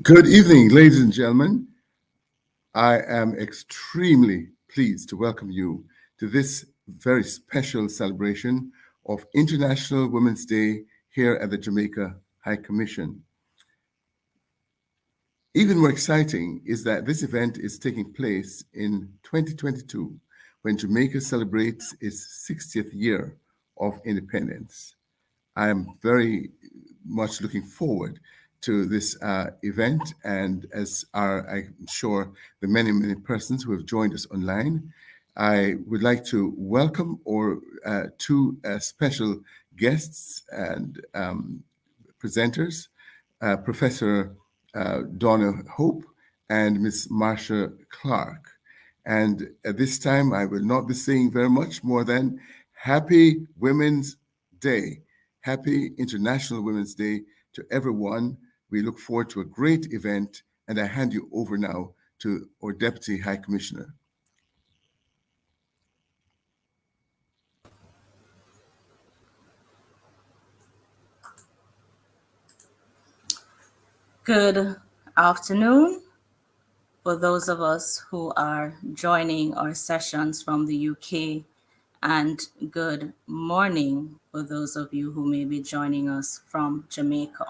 Good evening, ladies and gentlemen. I am extremely pleased to welcome you to this very special celebration of International Women's Day here at the Jamaica High Commission. Even more exciting is that this event is taking place in 2022 when Jamaica celebrates its 60th year of independence. I am very much looking forward to this event, and as are, I'm sure, the many, many persons who have joined us online. I would like to welcome two special guests and presenters, Professor Donna Hope and Ms. Marsha Clark. And at this time, I will not be saying very much more than Happy Women's Day. Happy International Women's Day to everyone. We look forward to a great event, and I hand you over now to our Deputy High Commissioner. Good afternoon for those of us who are joining our sessions from the UK, and good morning for those of you who may be joining us from Jamaica.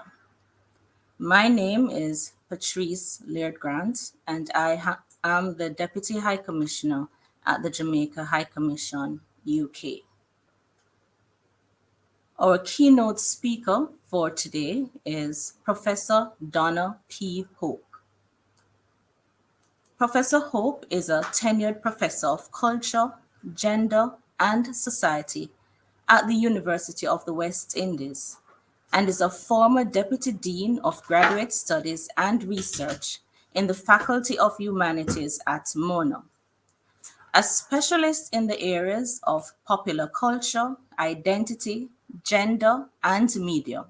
My name is Patrice Laird Grant, and I am the Deputy High Commissioner at the Jamaica High Commission, UK. Our keynote speaker for today is Professor Donna P. Hope. Professor Hope is a tenured professor of culture, gender, and society at the University of the West Indies and is a former Deputy Dean of Graduate Studies and Research in the Faculty of Humanities at Mona. A specialist in the areas of popular culture, identity, gender, and media.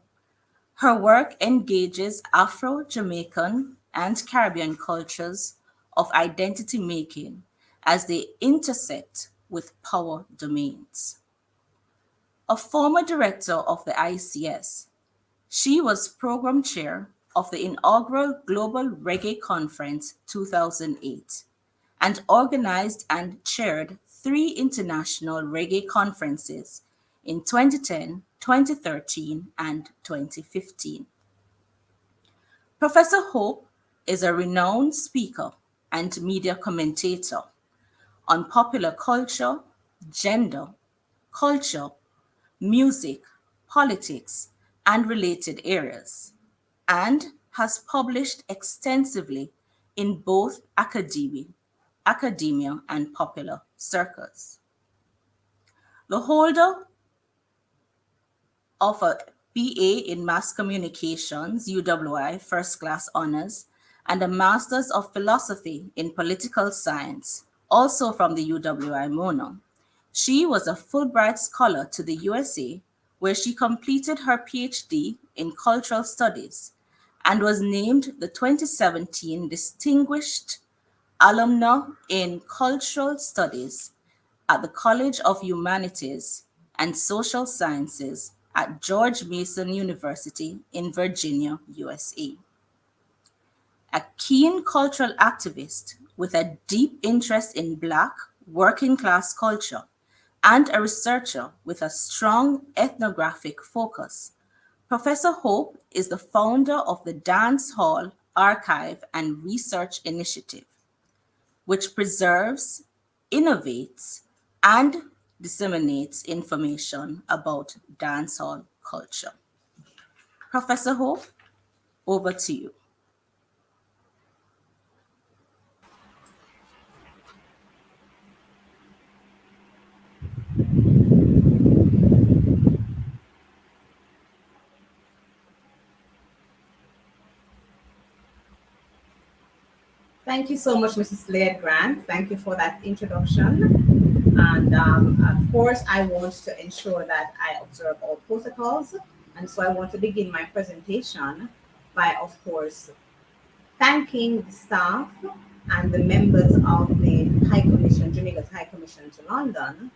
Her work engages Afro-Jamaican and Caribbean cultures of identity making as they intersect with power domains. A former director of the ICS, she was program chair of the inaugural Global Reggae Conference 2008 and organized and chaired 3 international reggae conferences in 2010, 2013, and 2015. Professor Hope is a renowned speaker and media commentator on popular culture, gender, culture, music, politics, and related areas, and has published extensively in both academia and popular circles. The holder of a BA in Mass Communications, UWI First Class Honors, and a Master's of Philosophy in Political Science, also from the UWI Mona. She was a Fulbright Scholar to the USA, where she completed her PhD in Cultural Studies and was named the 2017 Distinguished Alumna in Cultural Studies at the College of Humanities and Social Sciences at George Mason University in Virginia, USA. A keen cultural activist with a deep interest in Black working class culture and a researcher with a strong ethnographic focus, Professor Hope is the founder of the Dancehall Archive and Research Initiative, which preserves, innovates, and disseminates information about dancehall culture. Professor Hope, over to you. Thank you so much, Mrs. Laird Grant. Thank you for that introduction. And of course, I want to ensure that I observe all protocols. And so I want to begin my presentation by, of course, thanking the staff and the members of the High Commission, Jamaica's High Commission to London,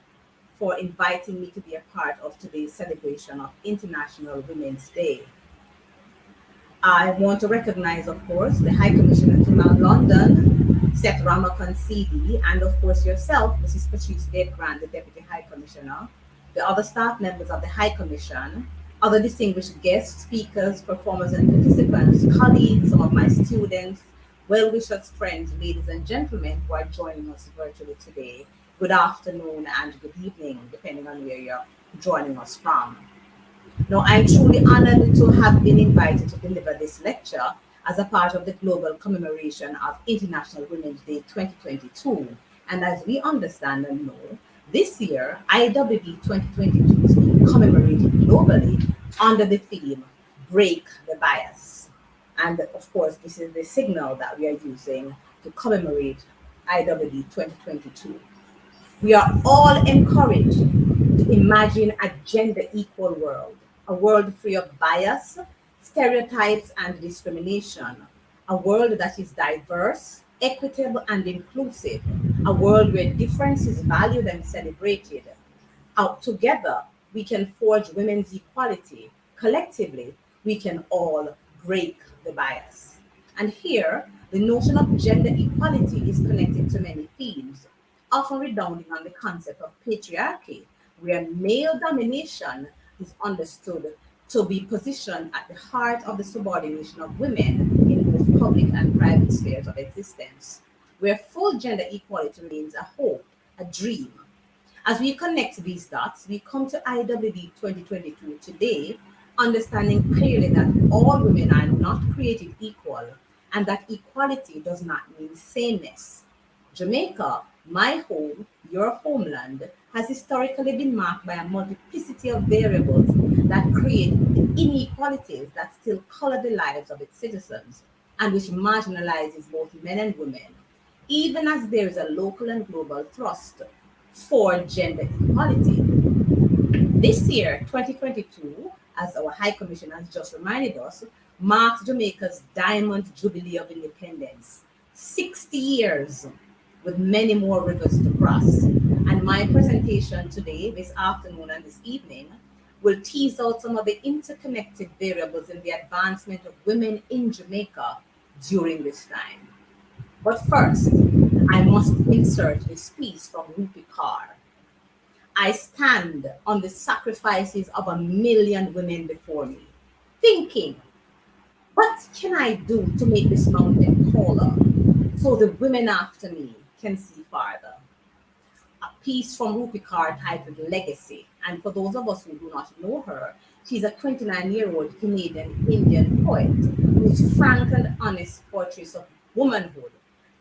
for inviting me to be a part of today's celebration of International Women's Day. I want to recognize, of course, the High Commissioner to London, Seth Ramakan-CD, and of course yourself, Mrs. Patrice Grant, the Deputy High Commissioner, the other staff members of the High Commission, other distinguished guests, speakers, performers, and participants, colleagues, some of my students, well-wishers, friends, ladies and gentlemen who are joining us virtually today. Good afternoon and good evening, depending on where you're joining us from. Now, I'm truly honored to have been invited to deliver this lecture as a part of the global commemoration of International Women's Day 2022. And as we understand and know, this year, IWD 2022 is being commemorated globally under the theme, Break the Bias. And of course, this is the signal that we are using to commemorate IWD 2022. We are all encouraged to imagine a gender equal world, a world free of bias, stereotypes, and discrimination, a world that is diverse, equitable, and inclusive, a world where difference is valued and celebrated. Out together, we can forge women's equality. Collectively, we can all break the bias. And here, the notion of gender equality is connected to many themes, often redounding on the concept of patriarchy, where male domination is understood to be positioned at the heart of the subordination of women in both public and private spheres of existence, where full gender equality remains a hope, a dream. As we connect these dots, we come to IWD 2022 today, understanding clearly that all women are not created equal and that equality does not mean sameness. Jamaica, my home, your homeland, has historically been marked by a multiplicity of variables that create inequalities that still color the lives of its citizens and which marginalizes both men and women, even as there is a local and global thrust for gender equality. This year, 2022, as our High Commission has just reminded us, marks Jamaica's Diamond Jubilee of Independence. 60 years with many more rivers to cross. And my presentation today, this afternoon and this evening, will tease out some of the interconnected variables in the advancement of women in Jamaica during this time. But first, I must insert this piece from Rupi Kaur. I stand on the sacrifices of 1,000,000 women before me, thinking, what can I do to make this mountain taller so the women after me can see farther? A piece from Rupi Kaur titled Legacy. And for those of us who do not know her, she's a 29-year-old Canadian Indian poet whose frank and honest portraits of womanhood,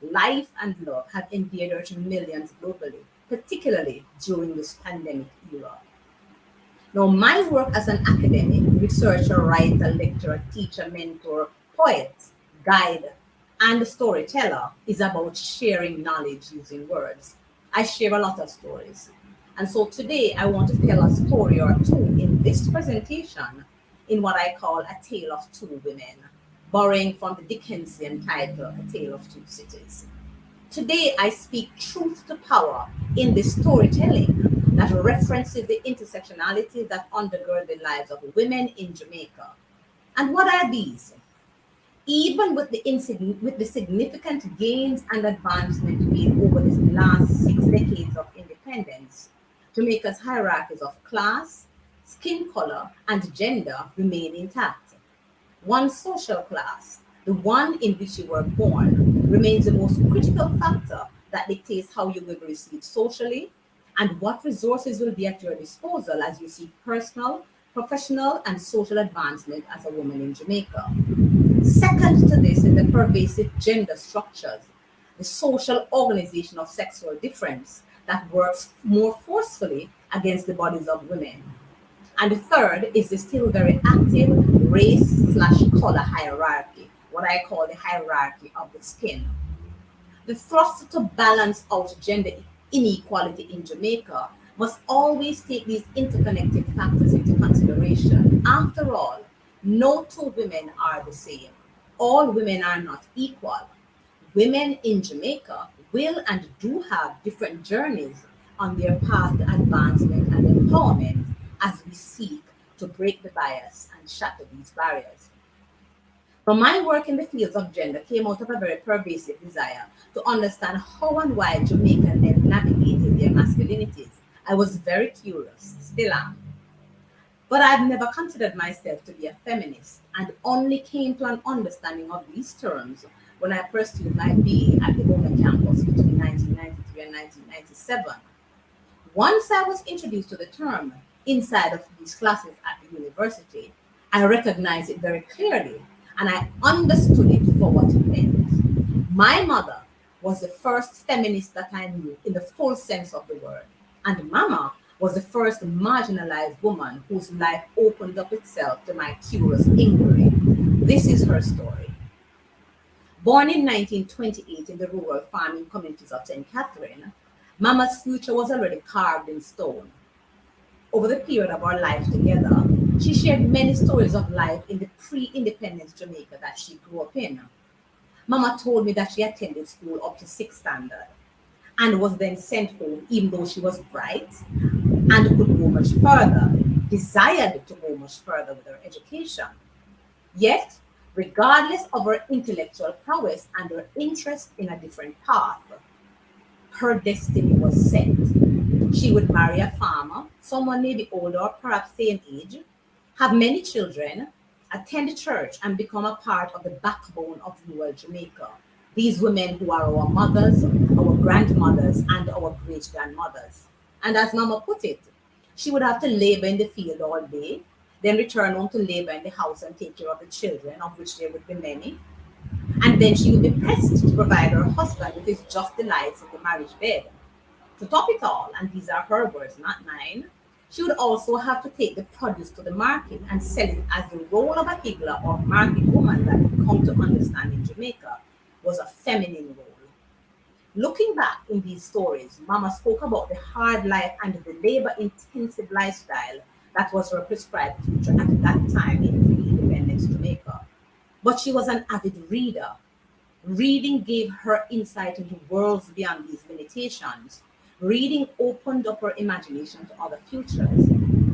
life, and love have endeared her to millions globally, particularly during this pandemic era. Now, my work as an academic, researcher, writer, lecturer, teacher, mentor, poet, guide, and storyteller is about sharing knowledge using words. I share a lot of stories. And so today I want to tell a story or two in this presentation in what I call A Tale of Two Women, borrowing from the Dickensian title, A Tale of Two Cities. Today I speak truth to power in the storytelling that references the intersectionalities that undergird the lives of women in Jamaica. And what are these? Even with the significant gains and advancement made over the last 6 decades of independence, Jamaica's hierarchies of class, skin color, and gender remain intact. One social class, the one in which you were born, remains the most critical factor that dictates how you will be received socially and what resources will be at your disposal as you seek personal, professional, and social advancement as a woman in Jamaica. Second to this is the pervasive gender structures, the social organization of sexual difference that works more forcefully against the bodies of women. And the third is the still very active race/color hierarchy, what I call the hierarchy of the skin. The thrust to balance out gender inequality in Jamaica must always take these interconnected factors into consideration. After all, no two women are the same. All women are not equal. Women in Jamaica will and do have different journeys on their path to advancement and empowerment as we seek to break the bias and shatter these barriers. From my work in the fields of gender came out of a very pervasive desire to understand how and why Jamaican men navigated their masculinities. I was very curious, still am. But I've never considered myself to be a feminist and only came to an understanding of these terms when I pursued my BA at the Bona campus between 1993 and 1997. Once I was introduced to the term inside of these classes at the university, I recognized it very clearly and I understood it for what it meant. My mother was the first feminist that I knew in the full sense of the word, and Mama was the first marginalized woman whose life opened up itself to my curious inquiry. This is her story. Born in 1928 in the rural farming communities of St. Catherine, Mama's future was already carved in stone. Over the period of our life together, she shared many stories of life in the pre-independence Jamaica that she grew up in. Mama told me that she attended school up to 6th standard and was then sent home even though she was bright and could go much further, desired to go much further with her education. Yet, regardless of her intellectual prowess and her interest in a different path, her destiny was set. She would marry a farmer, someone maybe older or perhaps same age, have many children, attend church, and become a part of the backbone of rural Jamaica. These women who are our mothers, our grandmothers, and our great grandmothers. And as Mama put it, she would have to labor in the field all day, then return home to labor in the house and take care of the children, of which there would be many. And then she would be pressed to provide her husband with his just delights in the marriage bed. To top it all, and these are her words, not mine, she would also have to take the produce to the market and sell it as the role of a higgler or market woman that we come to understand in Jamaica was a feminine role. Looking back in these stories, Mama spoke about the hard life and the labor-intensive lifestyle that was her prescribed future at that time in pre-independence Jamaica. But she was an avid reader. Reading gave her insight into worlds beyond these limitations. Reading opened up her imagination to other futures.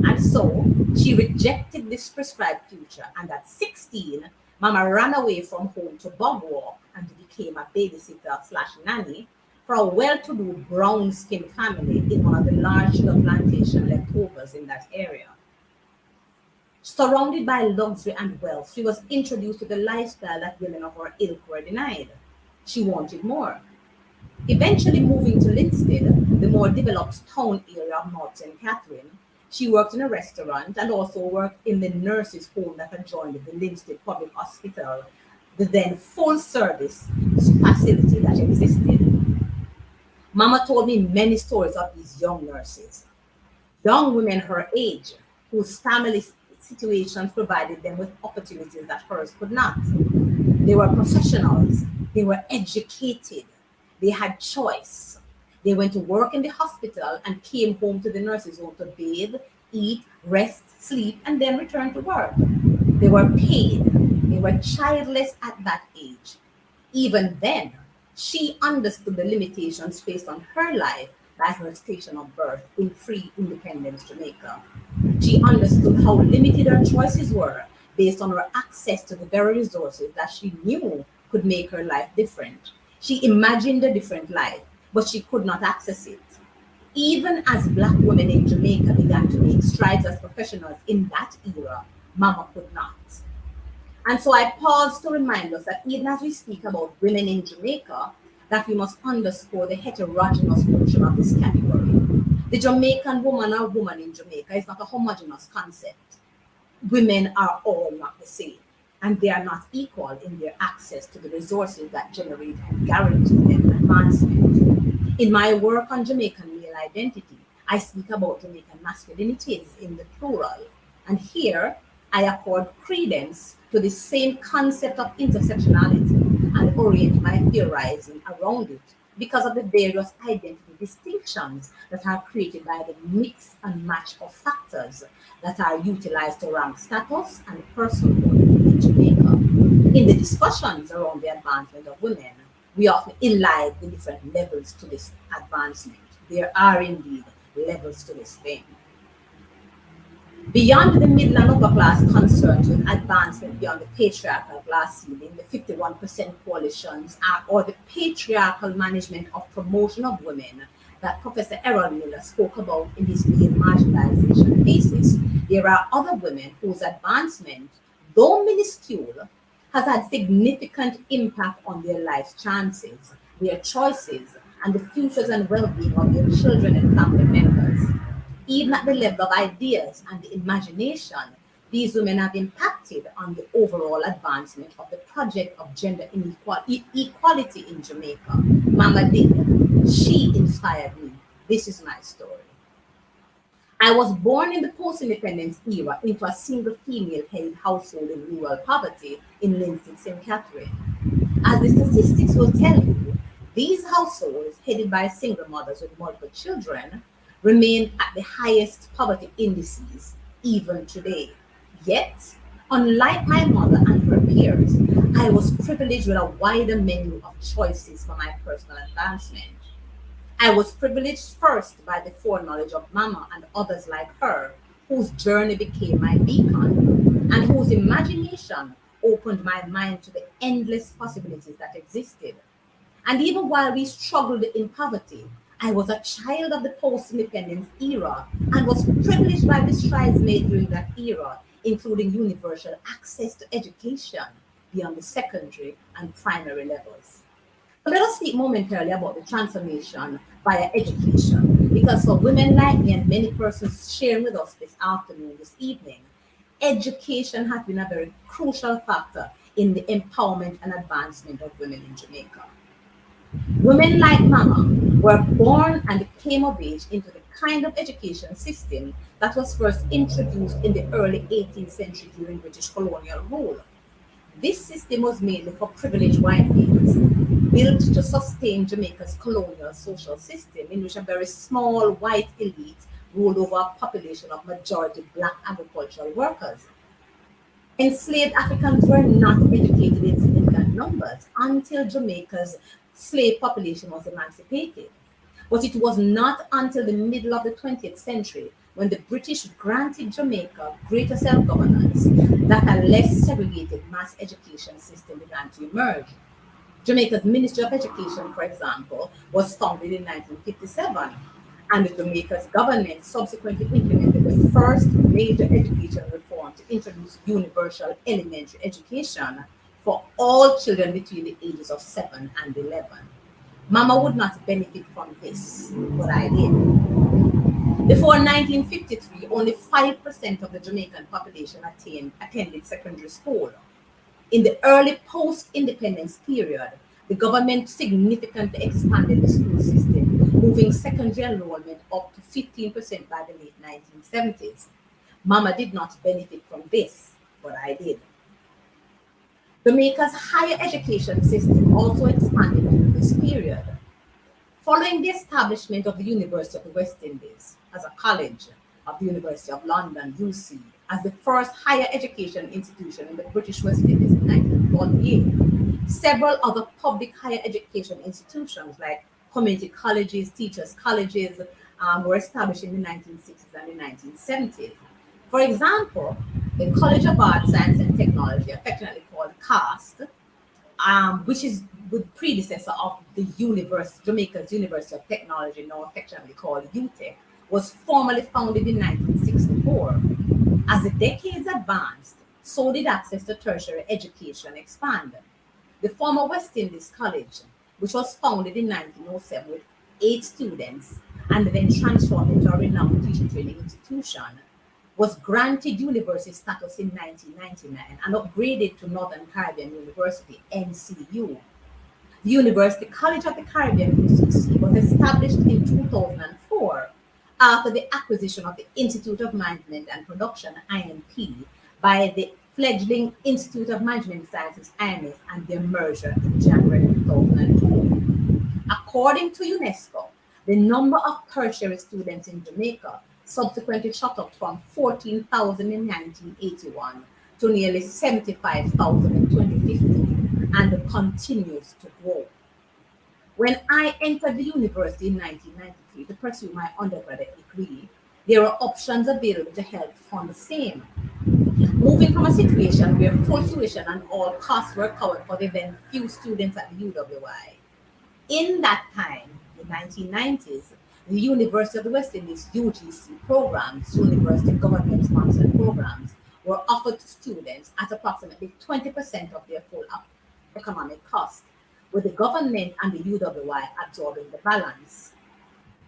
And so she rejected this prescribed future. And at 16, Mama ran away from home to bog walk and became a babysitter slash nanny for a well-to-do brown-skinned family in one of the large sugar plantation leftovers in that area. Surrounded by luxury and wealth, she was introduced to the lifestyle that women of her ilk were denied. She wanted more. Eventually moving to Linstead, the more developed town area of North St. Catherine, she worked in a restaurant and also worked in the nurses' home that adjoined the Linstead Public Hospital, the then full-service facility that existed. Mama told me many stories of these young nurses, young women her age, whose family situations provided them with opportunities that hers could not. They were professionals, they were educated, they had choice. They went to work in the hospital and came home to the nurses' home to bathe, eat, rest, sleep, and then return to work. They were paid. They were childless at that age. Even then, she understood the limitations faced on her life by her station of birth in pre-independence Jamaica. She understood how limited her choices were based on her access to the very resources that she knew could make her life different. She imagined a different life, but she could not access it. Even as Black women in Jamaica began to make strides as professionals in that era, Mama could not. And so I pause to remind us that even as we speak about women in Jamaica, that we must underscore the heterogeneous notion of this category. The Jamaican woman or woman in Jamaica is not a homogeneous concept. Women are all not the same, and they are not equal in their access to the resources that generate and guarantee them advancement. In my work on Jamaican male identity, I speak about Jamaican masculinities in the plural, and here I accord credence to the same concept of intersectionality and orient my theorizing around it because of the various identity distinctions that are created by the mix and match of factors that are utilized to rank status and personhood in Jamaica. In the discussions around the advancement of women, we often elide the different levels to this advancement. There are indeed levels to this thing. Beyond the middle and upper class concerns with advancement beyond the patriarchal glass ceiling, the 51% coalitions or the patriarchal management of promotion of women that Professor Errol Miller spoke about in his main marginalization thesis, there are other women whose advancement, though minuscule, has had significant impact on their life chances, their choices, and the futures and well-being of their children and family members. Even at the level of ideas and the imagination, these women have impacted on the overall advancement of the project of gender equality in Jamaica. Mama did. She inspired me. This is my story. I was born in the post-independence era into a single female-headed household in rural poverty in Lindsay, St. Catherine. As the statistics will tell you, these households, headed by single mothers with multiple children, remain at the highest poverty indices even today. Yet, unlike my mother and her peers, I was privileged with a wider menu of choices for my personal advancement. I was privileged first by the foreknowledge of Mama and others like her, whose journey became my beacon, and whose imagination opened my mind to the endless possibilities that existed. And even while we struggled in poverty, I was a child of the post-independence era and was privileged by the strides made during that era, including universal access to education beyond the secondary and primary levels. So let us speak momentarily about the transformation via education, because for women like me and many persons sharing with us this afternoon, this evening, education has been a very crucial factor in the empowerment and advancement of women in Jamaica. Women like Mama were born and came of age into the kind of education system that was first introduced in the early 18th century during British colonial rule. This system was mainly for privileged white males, built to sustain Jamaica's colonial social system in which a very small white elite ruled over a population of majority black agricultural workers. Enslaved Africans were not educated in significant numbers until Jamaica's slave population was emancipated. But it was not until the middle of the 20th century, when the British granted Jamaica greater self-governance, that a less segregated mass education system began to emerge. Jamaica's Ministry of Education, for example, was founded in 1957, and the Jamaica's government subsequently implemented the first major education reform to introduce universal elementary education for all children between the ages of 7 and 11. Mama would not benefit from this, but I did. Before 1953, only 5% of the Jamaican population attended secondary school. In the early post-independence period, the government significantly expanded the school system, moving secondary enrollment up to 15% by the late 1970s. Mama did not benefit from this, but I did. Jamaica's higher education system also expanded during this period. Following the establishment of the University of the West Indies as a college of the University of London, UC, as the first higher education institution in the British West Indies in 1948, several other public higher education institutions like community colleges, teachers' colleges, were established in the 1960s and the 1970s. For example, the College of Art, Science and Technology, affectionately called CAST, which is the predecessor of the Jamaica's University of Technology, now affectionately called UTEC, was formally founded in 1964. As the decades advanced, so did access to tertiary education expand. The former West Indies College, which was founded in 1907 with 8 students and then transformed into a renowned teacher training institution, was granted university status in 1999 and upgraded to Northern Caribbean University, NCU. The University College of the Caribbean, UCC, was established in 2004 after the acquisition of the Institute of Management and Production, IMP, by the fledgling Institute of Management Sciences, IMS, and their merger in January 2002. According to UNESCO, the number of tertiary students in Jamaica subsequently shot up from 14,000 in 1981 to nearly 75,000 in 2015 and continues to grow. When I entered the university in 1993 to pursue my undergraduate degree, There are options available to help fund the same. Moving from a situation where full tuition and all costs were covered for the then few students at the UWI. In that time, the 1990s, the University of the West Indies UGC programs, University Government Sponsored programs, were offered to students at approximately 20% of their full economic cost, with the government and the UWI absorbing the balance.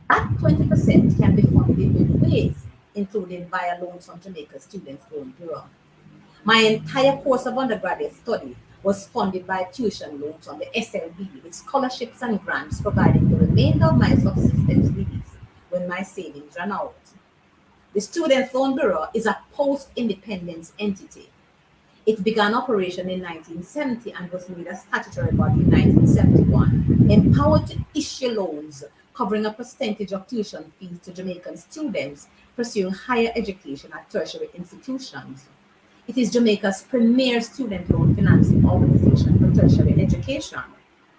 That 20% can be funded in many ways, including via loans from Jamaica Students' Loan Bureau. My entire course of undergraduate study was funded by tuition loans on the SLB, with scholarships and grants providing the remainder of my subsistence needs when my savings ran out. The Students' Loan Bureau is a post-independence entity. It began operation in 1970 and was made a statutory body in 1971, empowered to issue loans covering a percentage of tuition fees to Jamaican students pursuing higher education at tertiary institutions. It is Jamaica's premier student loan financing organization for tertiary education.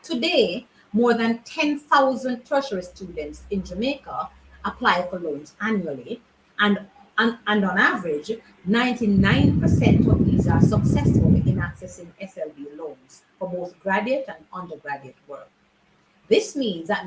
Today, more than 10,000 tertiary students in Jamaica apply for loans annually, and on average, 99% of these are successful in accessing SLB loans for both graduate and undergraduate work. This means that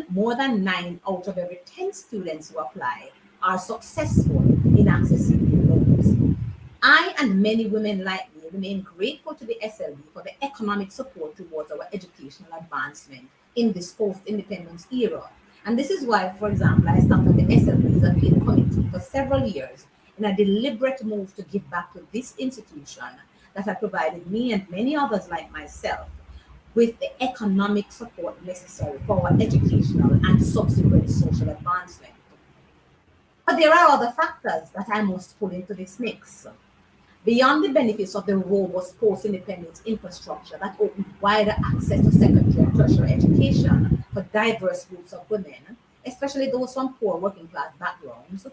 more than 9 out of every 10 students who apply are successful in accessing the loans. I and many women like me remain grateful to the SLB for the economic support towards our educational advancement in this post-independence era. And this is why, for example, I started the SLB's appeal committee for several years in a deliberate move to give back to this institution that had provided me and many others like myself with the economic support necessary for our educational and subsequent social advancement. But there are other factors that I must pull into this mix. Beyond the benefits of the robust post-independence infrastructure that opened wider access to secondary and tertiary education for diverse groups of women, especially those from poor working class backgrounds,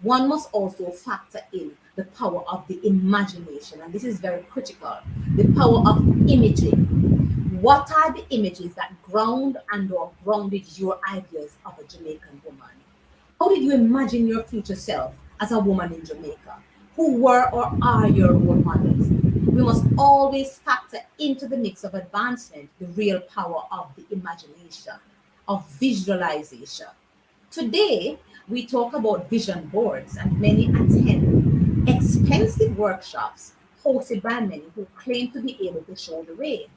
one must also factor in the power of the imagination, and this is very critical, the power of imaging. What are the images that ground and or grounded your ideas of a Jamaican woman? How did you imagine your future self as a woman in Jamaica? Who were or are your role models? We must always factor into the mix of advancement the real power of the imagination, of visualization. Today, we talk about vision boards, and many attend expensive workshops hosted by many who claim to be able to show the way.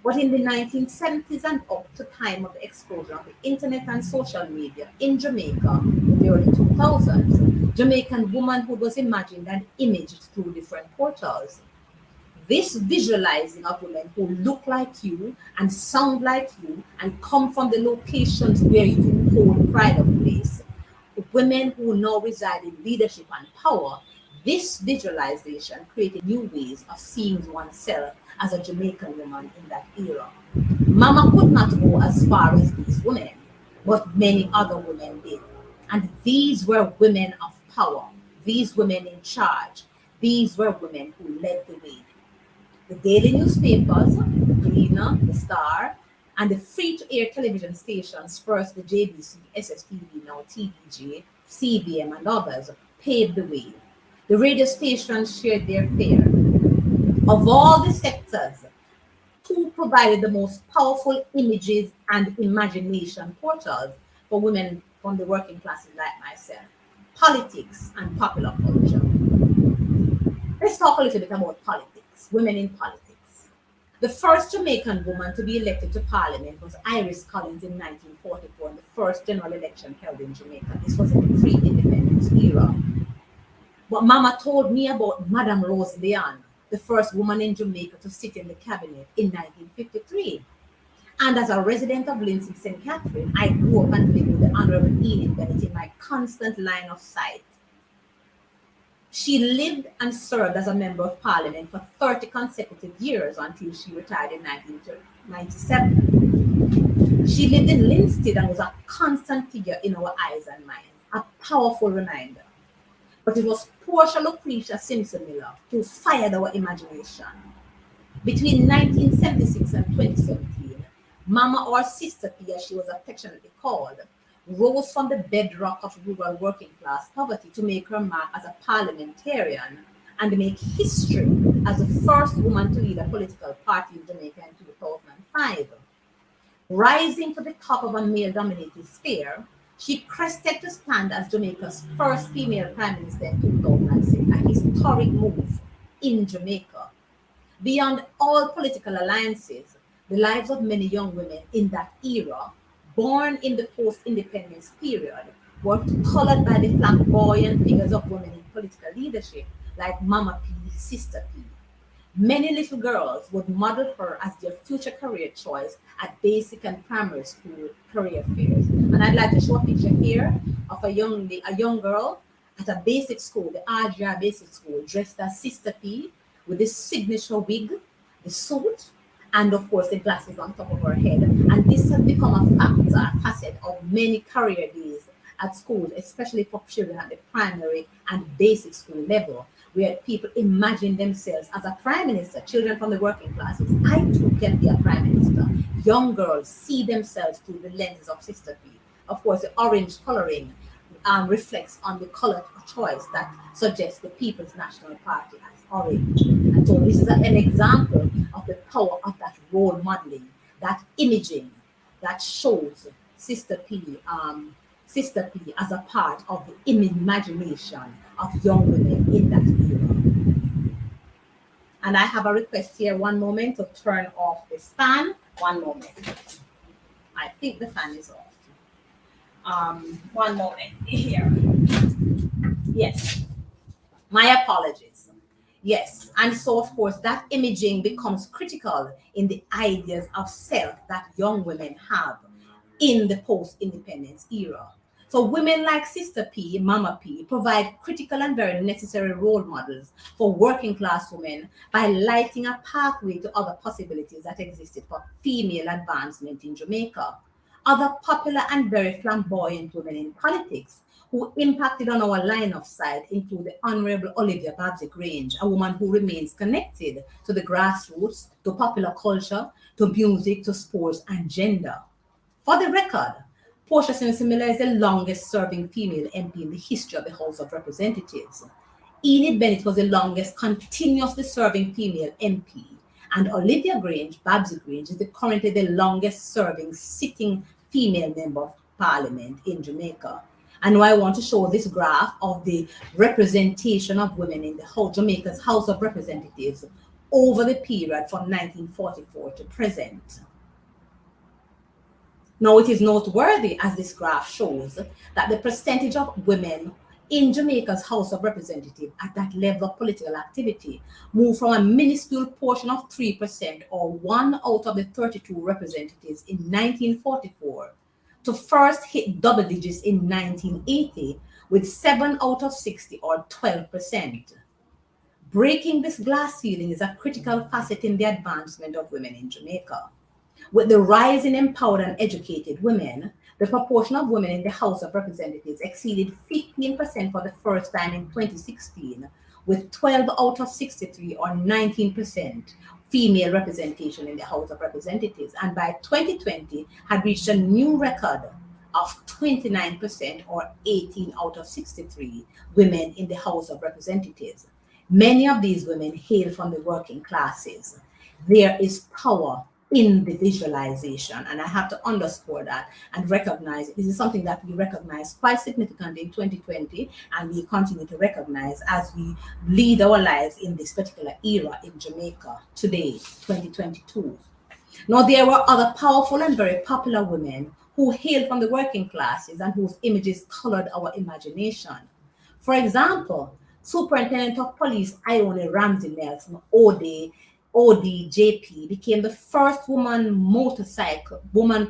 But in the 1970s and up to time of the explosion of the internet and social media in Jamaica in the early 2000s, Jamaican womanhood was imagined and imaged through different portals. This visualizing of women who look like you and sound like you and come from the locations where you hold pride of place, women who now reside in leadership and power, this visualization created new ways of seeing oneself as a Jamaican woman in that era. Mama could not go as far as these women, but many other women did. And these were women of power, these women in charge, these were women who led the way. The daily newspapers, the Gleaner, the Star, and the free-to-air television stations, first the JBC, SSTV, now TVJ, CVM, and others, paved the way. The radio stations shared their fare. Of all the sectors, two provided the most powerful images and imagination portals for women from the working classes like myself: politics and popular culture. Let's talk a little bit about politics, women in politics. The first Jamaican woman to be elected to parliament was Iris Collins in 1944 in the first general election held in Jamaica. This was in the pre-independence era. But Mama told me about Madame Rose Leon, the first woman in Jamaica to sit in the cabinet in 1953. And as a resident of Lindsay St. Catherine, I grew up and lived with the Honorable Edith Bennett in my constant line of sight. She lived and served as a member of parliament for 30 consecutive years until she retired in 1997. She lived in Linstead and was a constant figure in our eyes and minds, a powerful reminder. But it was Portia Lucretia Simpson Miller who fired our imagination. Between 1976 and 2017, Mama, or Sister P as she was affectionately called, rose from the bedrock of rural working class poverty to make her mark as a parliamentarian and make history as the first woman to lead a political party in Jamaica in 2005. Rising to the top of a male-dominated sphere, she crested to stand as Jamaica's first female prime minister in 2006, a historic move in Jamaica. Beyond all political alliances, the lives of many young women in that era, born in the post-independence period, were colored by the flamboyant figures of women in political leadership like Mama P, Sister P. Many little girls would model her as their future career choice at basic and primary school career fairs. And I'd like to show a picture here of a young girl at a basic school, the RGR basic school, dressed as Sister P with this signature wig, the suit, and of course the glasses on top of her head. And this has become a facet of many career days at schools, especially for children at the primary and basic school level, where people imagine themselves as a prime minister, children from the working classes. I too can be a prime minister. Young girls see themselves through the lenses of Sister P. Of course, the orange coloring reflects on the color choice that suggests the People's National Party as orange. And so this is an example of the power of that role modeling, that imaging that shows Sister P as a part of the imagination of young women in that era. And I have a request here, one moment, to turn off this fan. One moment. I think the fan is off. One moment here. Yes. My apologies. Yes. And so, of course, that imaging becomes critical in the ideas of self that young women have in the post-independence era. So women like Sister P, Mama P, provide critical and very necessary role models for working class women by lighting a pathway to other possibilities that existed for female advancement in Jamaica. Other popular and very flamboyant women in politics who impacted on our line of sight include the Honorable Olivia Babsy Grange, a woman who remains connected to the grassroots, to popular culture, to music, to sports, and gender. For the record, Portia Simsimila is the longest serving female MP in the history of the House of Representatives. Enid Bennett was the longest continuously serving female MP, and Olivia Grange, Babsy Grange, is currently the longest serving sitting female member of Parliament in Jamaica. And now I want to show this graph of the representation of women in the Jamaica's House of Representatives over the period from 1944 to present. Now, it is noteworthy, as this graph shows, that the percentage of women in Jamaica's House of Representatives at that level of political activity moved from a minuscule portion of 3%, or 1 out of the 32 representatives in 1944, to first hit double digits in 1980 with 7 out of 60, or 12%. Breaking this glass ceiling is a critical facet in the advancement of women in Jamaica. With the rise in empowered and educated women, the proportion of women in the House of Representatives exceeded 15% for the first time in 2016, with 12 out of 63, or 19%, female representation in the House of Representatives, and by 2020 had reached a new record of 29%, or 18 out of 63, women in the House of Representatives. Many of these women hail from the working classes. There is power in the visualization, and I have to underscore that and recognize this is something that we recognize quite significantly in 2020, and we continue to recognize as we lead our lives in this particular era in Jamaica today, 2022. Now, there were other powerful and very popular women who hailed from the working classes and whose images colored our imagination. For example, Superintendent of Police Ione Ramsey Nelson, ODJP, became the first woman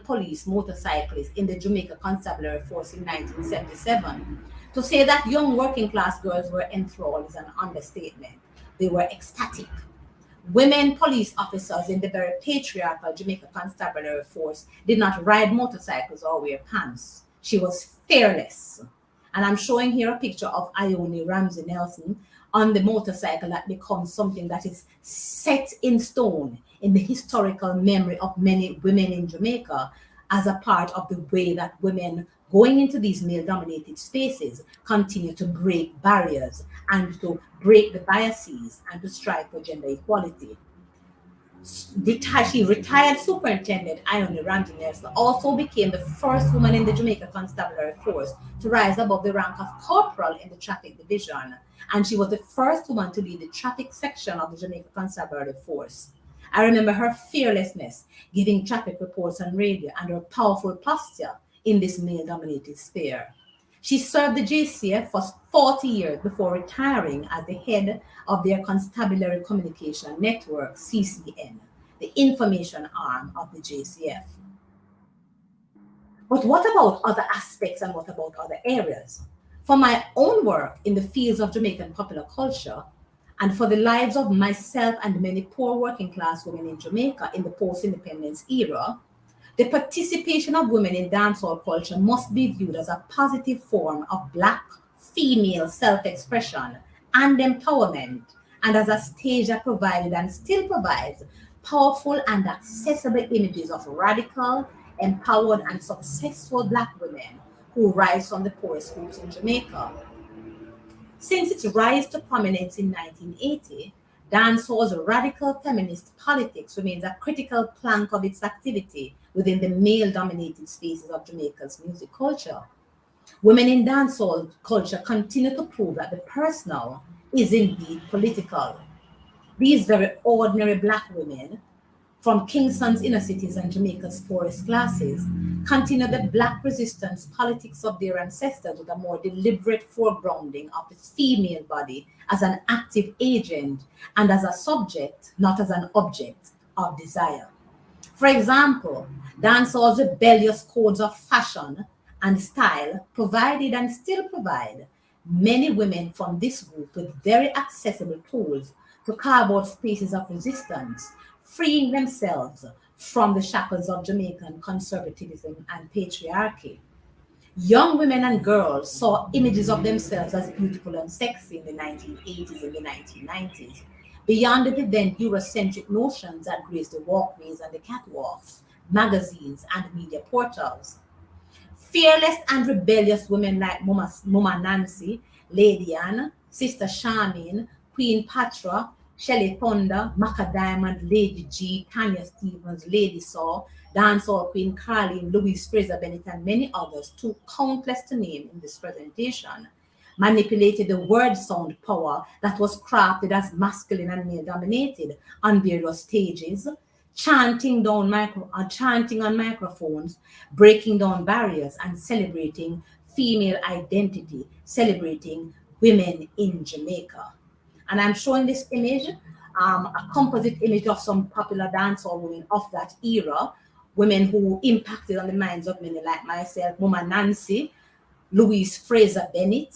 police motorcyclist in the Jamaica Constabulary Force in 1977. To say that young working class girls were enthralled is an understatement. They were ecstatic. Women police officers in the very patriarchal Jamaica Constabulary Force did not ride motorcycles or wear pants. She was fearless. And I'm showing here a picture of Ione Ramsey Nelson on the motorcycle that becomes something that is set in stone in the historical memory of many women in Jamaica as a part of the way that women going into these male-dominated spaces continue to break barriers and to break the biases and to strive for gender equality. She retired Superintendent Ione Ramsey Nelson also became the first woman in the Jamaica Constabulary Force to rise above the rank of corporal in the traffic division, and she was the first woman to lead the traffic section of the Jamaica Constabulary Force. I remember her fearlessness giving traffic reports on radio and her powerful posture in this male-dominated sphere. She served the JCF for 40 years before retiring as the head of their Constabulary Communication Network, CCN, the information arm of the JCF. But what about other aspects and what about other areas? For my own work in the fields of Jamaican popular culture, and for the lives of myself and many poor working class women in Jamaica in the post-independence era, the participation of women in dancehall culture must be viewed as a positive form of Black female self-expression and empowerment, and as a stage that provided and still provides powerful and accessible images of radical, empowered, and successful Black women who rise from the poorest groups in Jamaica. Since its rise to prominence in 1980, dancehall's radical feminist politics remains a critical plank of its activity within the male-dominated spaces of Jamaica's music culture. Women in dancehall culture continue to prove that the personal is indeed political. These very ordinary Black women from Kingston's inner cities and Jamaica's poorest classes continue the Black resistance politics of their ancestors with a more deliberate foregrounding of the female body as an active agent and as a subject, not as an object of desire. For example, dancehall's rebellious codes of fashion and style provided and still provide many women from this group with very accessible tools to carve out spaces of resistance, freeing themselves from the shackles of Jamaican conservatism and patriarchy. Young women and girls saw images of themselves as beautiful and sexy in the 1980s and the 1990s, beyond the then Eurocentric notions that graced the walkways and the catwalks, magazines, and media portals. Fearless and rebellious women like Mama Nancy, Lady Anne, Sister Charmaine, Queen Patra, Shelley Thunder, Maca Diamond, Lady G, Tanya Stevens, Lady Saw, Dancehall Queen Carlene, Louise Fraser Bennett, and many others, too countless to name in this presentation, manipulated the word sound power that was crafted as masculine and male-dominated on various stages, chanting on microphones, breaking down barriers, and celebrating female identity, celebrating women in Jamaica. And I'm showing this image, a composite image of some popular dancehall women of that era, women who impacted on the minds of many like myself, Mama Nancy, Louise Fraser Bennett,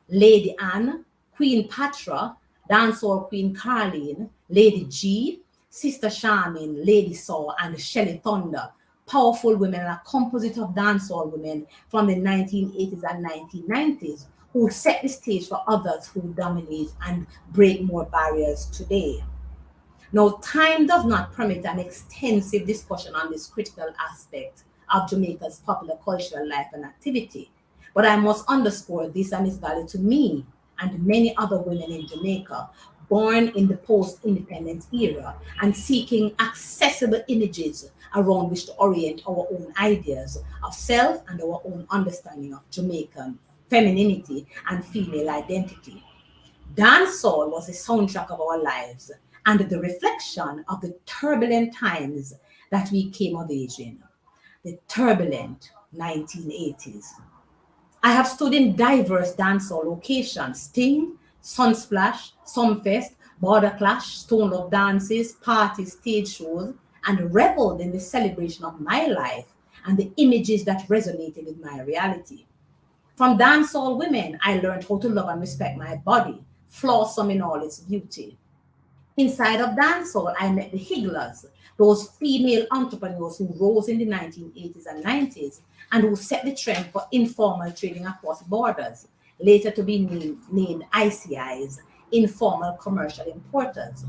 Lady Anne, Queen Patra, dancehall Queen Carlene, Lady G, Sister Charmaine, Lady Saw, and Shelley Thunder. Powerful women and a composite of dancehall women from the 1980s and 1990s who set the stage for others who dominate and break more barriers today. Now, time does not permit an extensive discussion on this critical aspect of Jamaica's popular cultural life and activity, but I must underscore this and its value to me and many other women in Jamaica born in the post-independence era and seeking accessible images around which to orient our own ideas of self and our own understanding of Jamaican femininity and female identity. Dancehall was the soundtrack of our lives and the reflection of the turbulent times that we came of age in, the turbulent 1980s. I have stood in diverse dancehall locations: Sting, Sunsplash, Sumfest, Border Clash, Stone Love dances, parties, stage shows, and reveled in the celebration of my life and the images that resonated with my reality. From dancehall women, I learned how to love and respect my body, flawsome in all its beauty. Inside of dancehall, I met the Higglers, those female entrepreneurs who rose in the 1980s and 90s and who set the trend for informal trading across borders, later to be named ICIs, informal commercial importers.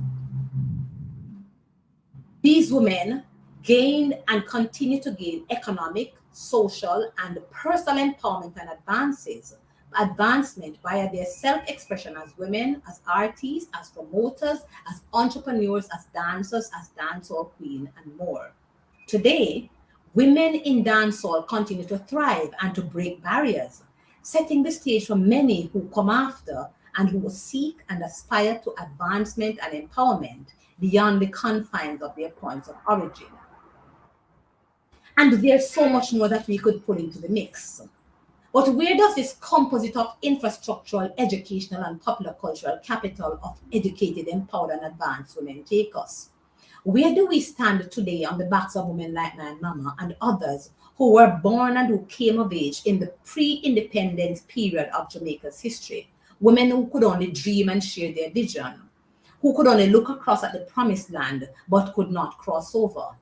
These women gained and continue to gain economic, social, and personal empowerment and advancement via their self-expression as women, as artists, as promoters, as entrepreneurs, as dancers, as dancehall queen, and more. Today, women in dancehall continue to thrive and to break barriers, setting the stage for many who come after and who seek and aspire to advancement and empowerment beyond the confines of their points of origin. And there's so much more that we could put into the mix. But where does this composite of infrastructural, educational, and popular cultural capital of educated, empowered, and advanced women take us? Where do we stand today on the backs of women like my mama and others who were born and who came of age in the pre-independence period of Jamaica's history? Women who could only dream and share their vision, who could only look across at the promised land but could not cross over.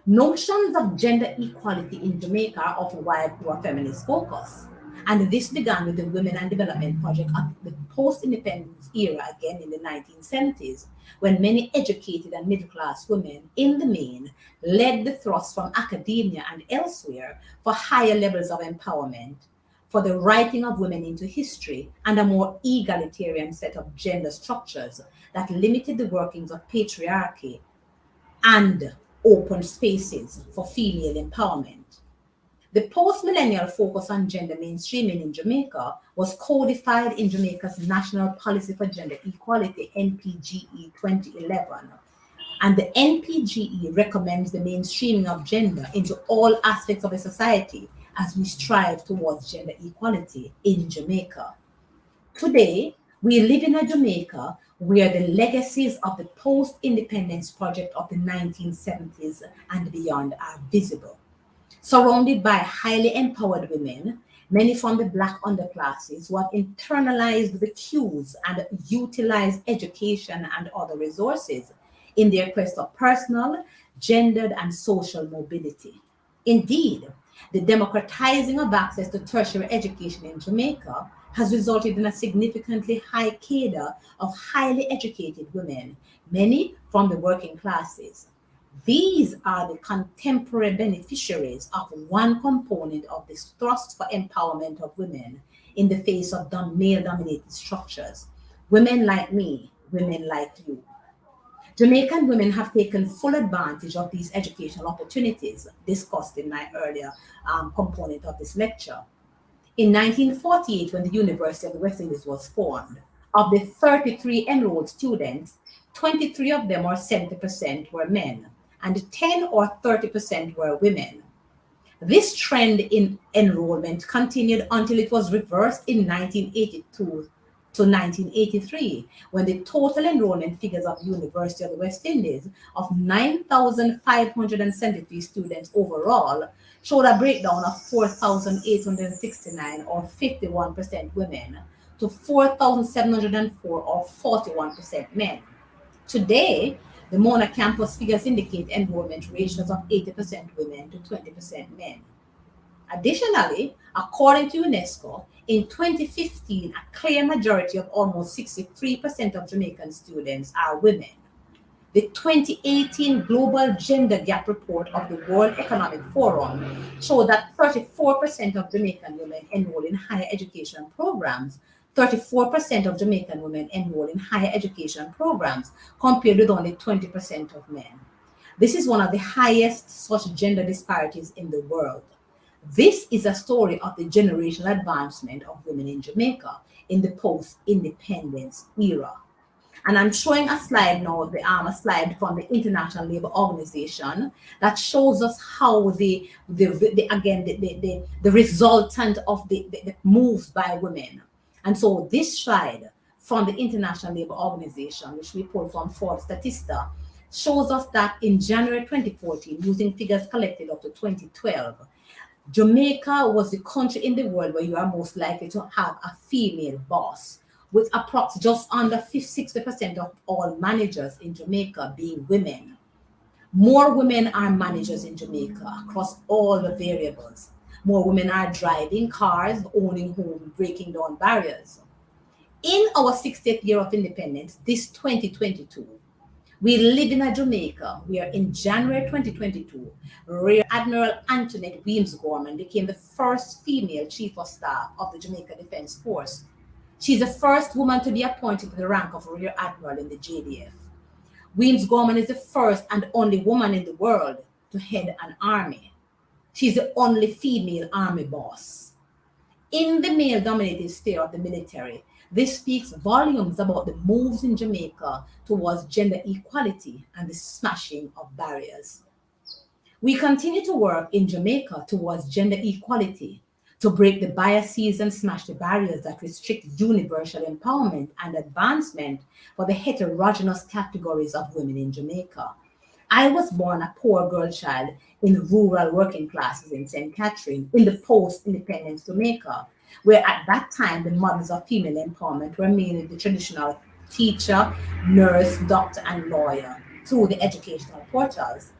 Notions of gender equality in Jamaica are often why poor feminist focus. And this began with the Women and Development Project of the post-independence era, again in the 1970s, when many educated and middle-class women, in the main, led the thrust from academia and elsewhere for higher levels of empowerment, for the writing of women into history, and a more egalitarian set of gender structures that limited the workings of patriarchy and open spaces for female empowerment. The post-millennial focus on gender mainstreaming in Jamaica was codified in Jamaica's National Policy for Gender Equality, NPGE 2011. And the NPGE recommends the mainstreaming of gender into all aspects of a society as we strive towards gender equality in Jamaica. Today, we live in a Jamaica where the legacies of the post-independence project of the 1970s and beyond are visible. Surrounded by highly empowered women, many from the Black underclasses who have internalized the cues and utilized education and other resources in their quest of personal, gendered, and social mobility. Indeed, the democratizing of access to tertiary education in Jamaica has resulted in a significantly high cadre of highly educated women, many from the working classes. These are the contemporary beneficiaries of one component of this thrust for empowerment of women in the face of male-dominated structures. Women like me, women like you. Jamaican women have taken full advantage of these educational opportunities discussed in my earlier component of this lecture. In 1948, when the University of the West Indies was formed, of the 33 enrolled students, 23 of them, or 70%, were men, and 10 or 30% were women. This trend in enrollment continued until it was reversed in 1982 to 1983, when the total enrollment figures of the University of the West Indies of 9,573 students overall showed a breakdown of 4,869 or 51% women to 4,704 or 41% men. Today, the Mona campus figures indicate enrollment ratios of 80% women to 20% men. Additionally, according to UNESCO, in 2015, a clear majority of almost 63% of Jamaican students are women. The 2018 Global Gender Gap Report of the World Economic Forum showed that 34% of Jamaican women enroll in higher education programs, 34% of Jamaican women enroll in higher education programs, compared with only 20% of men. This is one of the highest such gender disparities in the world. This is a story of the generational advancement of women in Jamaica in the post-independence era. And I'm showing a slide now, a slide from the International Labour Organization that shows us how the resultant of the moves by women. And so this slide from the International Labour Organization, which we pulled from Ford Statista, shows us that in January 2014, using figures collected up to 2012, Jamaica was the country in the world where you are most likely to have a female boss, with approximately just under 60% of all managers in Jamaica being women. More women are managers in Jamaica across all the variables. More women are driving cars, owning homes, breaking down barriers. In our 60th year of independence, this 2022, We live in a Jamaica where in January 2022, Rear Admiral Antoinette Weems Gorman became the first female Chief of Staff of the Jamaica Defense Force. She's the first woman to be appointed to the rank of Rear Admiral in the JDF. Weems Gorman is the first and only woman in the world to head an army. She's the only female army boss. In the male-dominated sphere of the military, this speaks volumes about the moves in Jamaica towards gender equality and the smashing of barriers. We continue to work in Jamaica towards gender equality, to break the biases and smash the barriers that restrict universal empowerment and advancement for the heterogeneous categories of women in Jamaica. I was born a poor girl child in rural working classes in St. Catherine in the post-independence Jamaica, where at that time the models of female empowerment were mainly the traditional teacher, nurse, doctor, and lawyer through the educational portals.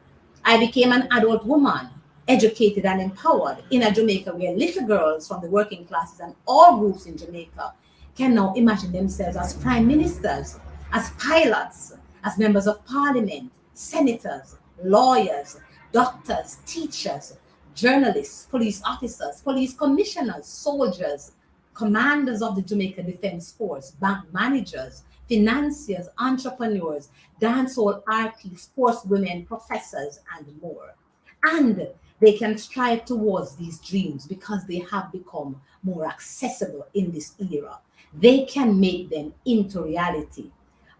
I became an adult woman, educated and empowered in a Jamaica where little girls from the working classes and all groups in Jamaica can now imagine themselves as prime ministers, as pilots, as members of parliament, senators, lawyers, doctors, teachers, journalists, police officers, police commissioners, soldiers, commanders of the Jamaica Defense Force, bank managers, financiers, entrepreneurs, dancehall artists, sportswomen, professors, and more. And they can strive towards these dreams because they have become more accessible in this era. They can make them into reality.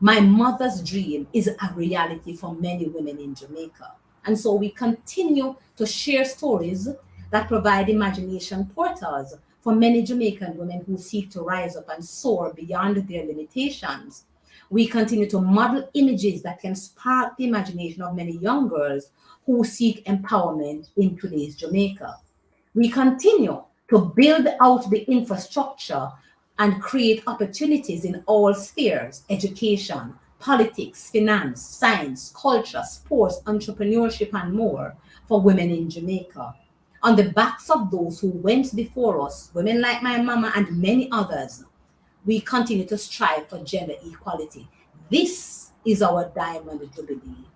My mother's dream is a reality for many women in Jamaica. And so we continue to share stories that provide imagination portals for many Jamaican women who seek to rise up and soar beyond their limitations. We continue to model images that can spark the imagination of many young girls who seek empowerment in today's Jamaica. We continue to build out the infrastructure and create opportunities in all spheres: education, politics, finance, science, culture, sports, entrepreneurship, and more for women in Jamaica. On the backs of those who went before us, women like my mama and many others, we continue to strive for gender equality. This is our diamond jubilee.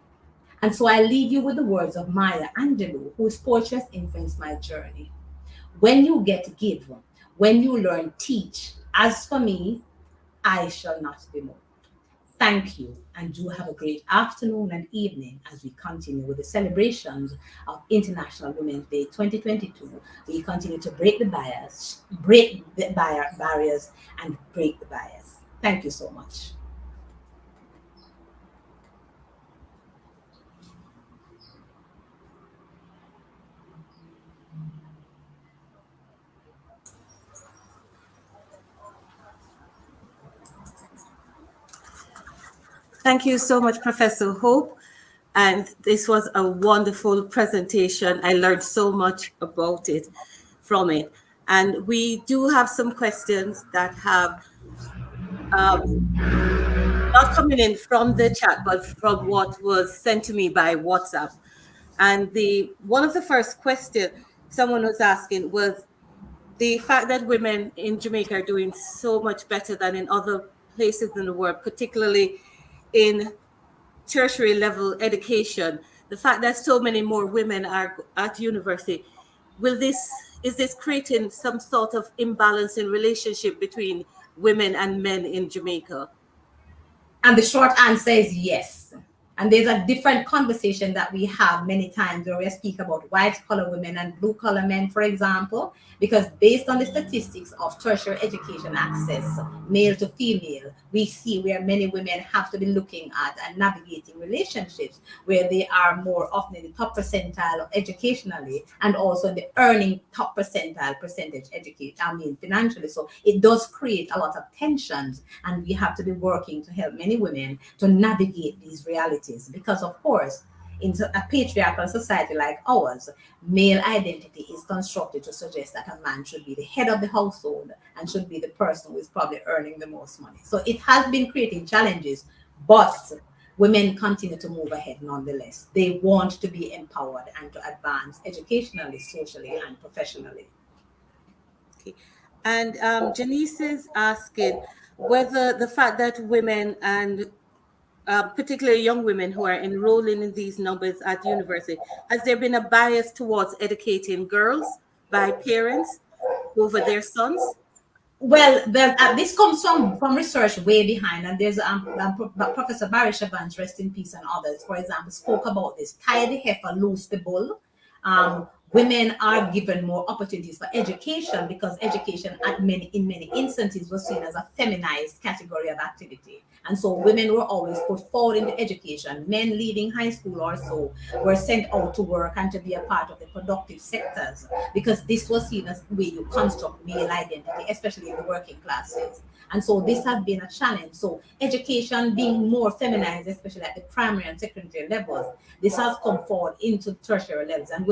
And so I leave you with the words of Maya Angelou, whose poetry has influenced my journey. When you get, give. When you learn, teach. As for me, I shall not be moved. Thank you, and do have a great afternoon and evening as we continue with the celebrations of International Women's Day 2022. We continue to break the barriers, and break the bias. Thank you so much. Thank you so much, Professor Hope. And this was a wonderful presentation. I learned so much about it from it. And we do have some questions that have not coming in from the chat, but from what was sent to me by WhatsApp. And one of the first questions someone was asking was the fact that women in Jamaica are doing so much better than in other places in the world, particularly in tertiary level education, the fact that so many more women are at university, is this creating some sort of imbalance in relationship between women and men in Jamaica? And the short answer is yes. And there's a different conversation that we have many times where we speak about white collar women and blue collar men, for example, because based on the statistics of tertiary education access, male to female, we see where many women have to be looking at and navigating relationships where they are more often in the top percentile educationally and also in the earning top percentile percentage financially. So it does create a lot of tensions, and we have to be working to help many women to navigate these realities because, of course, in a patriarchal society like ours, male identity is constructed to suggest that a man should be the head of the household and should be the person who is probably earning the most money. So it has been creating challenges, but women continue to move ahead nonetheless. They want to be empowered and to advance educationally, socially, and professionally. Okay. And Janice is asking whether the fact that women and particularly young women who are enrolling in these numbers at university? Has there been a bias towards educating girls by parents over their sons? Well, this comes from research way behind, and there's Professor Barry Shavans, rest in peace, and others, for example, spoke about this. Tie the heifer, loose the bull. Women are given more opportunities for education because education, in many instances, was seen as a feminized category of activity. And so women were always put forward into education. Men leaving high school or so were sent out to work and to be a part of the productive sectors because this was seen as the way you construct male identity, especially in the working classes. And so this has been a challenge. So education being more feminized, especially at the primary and secondary levels, this has come forward into tertiary levels, and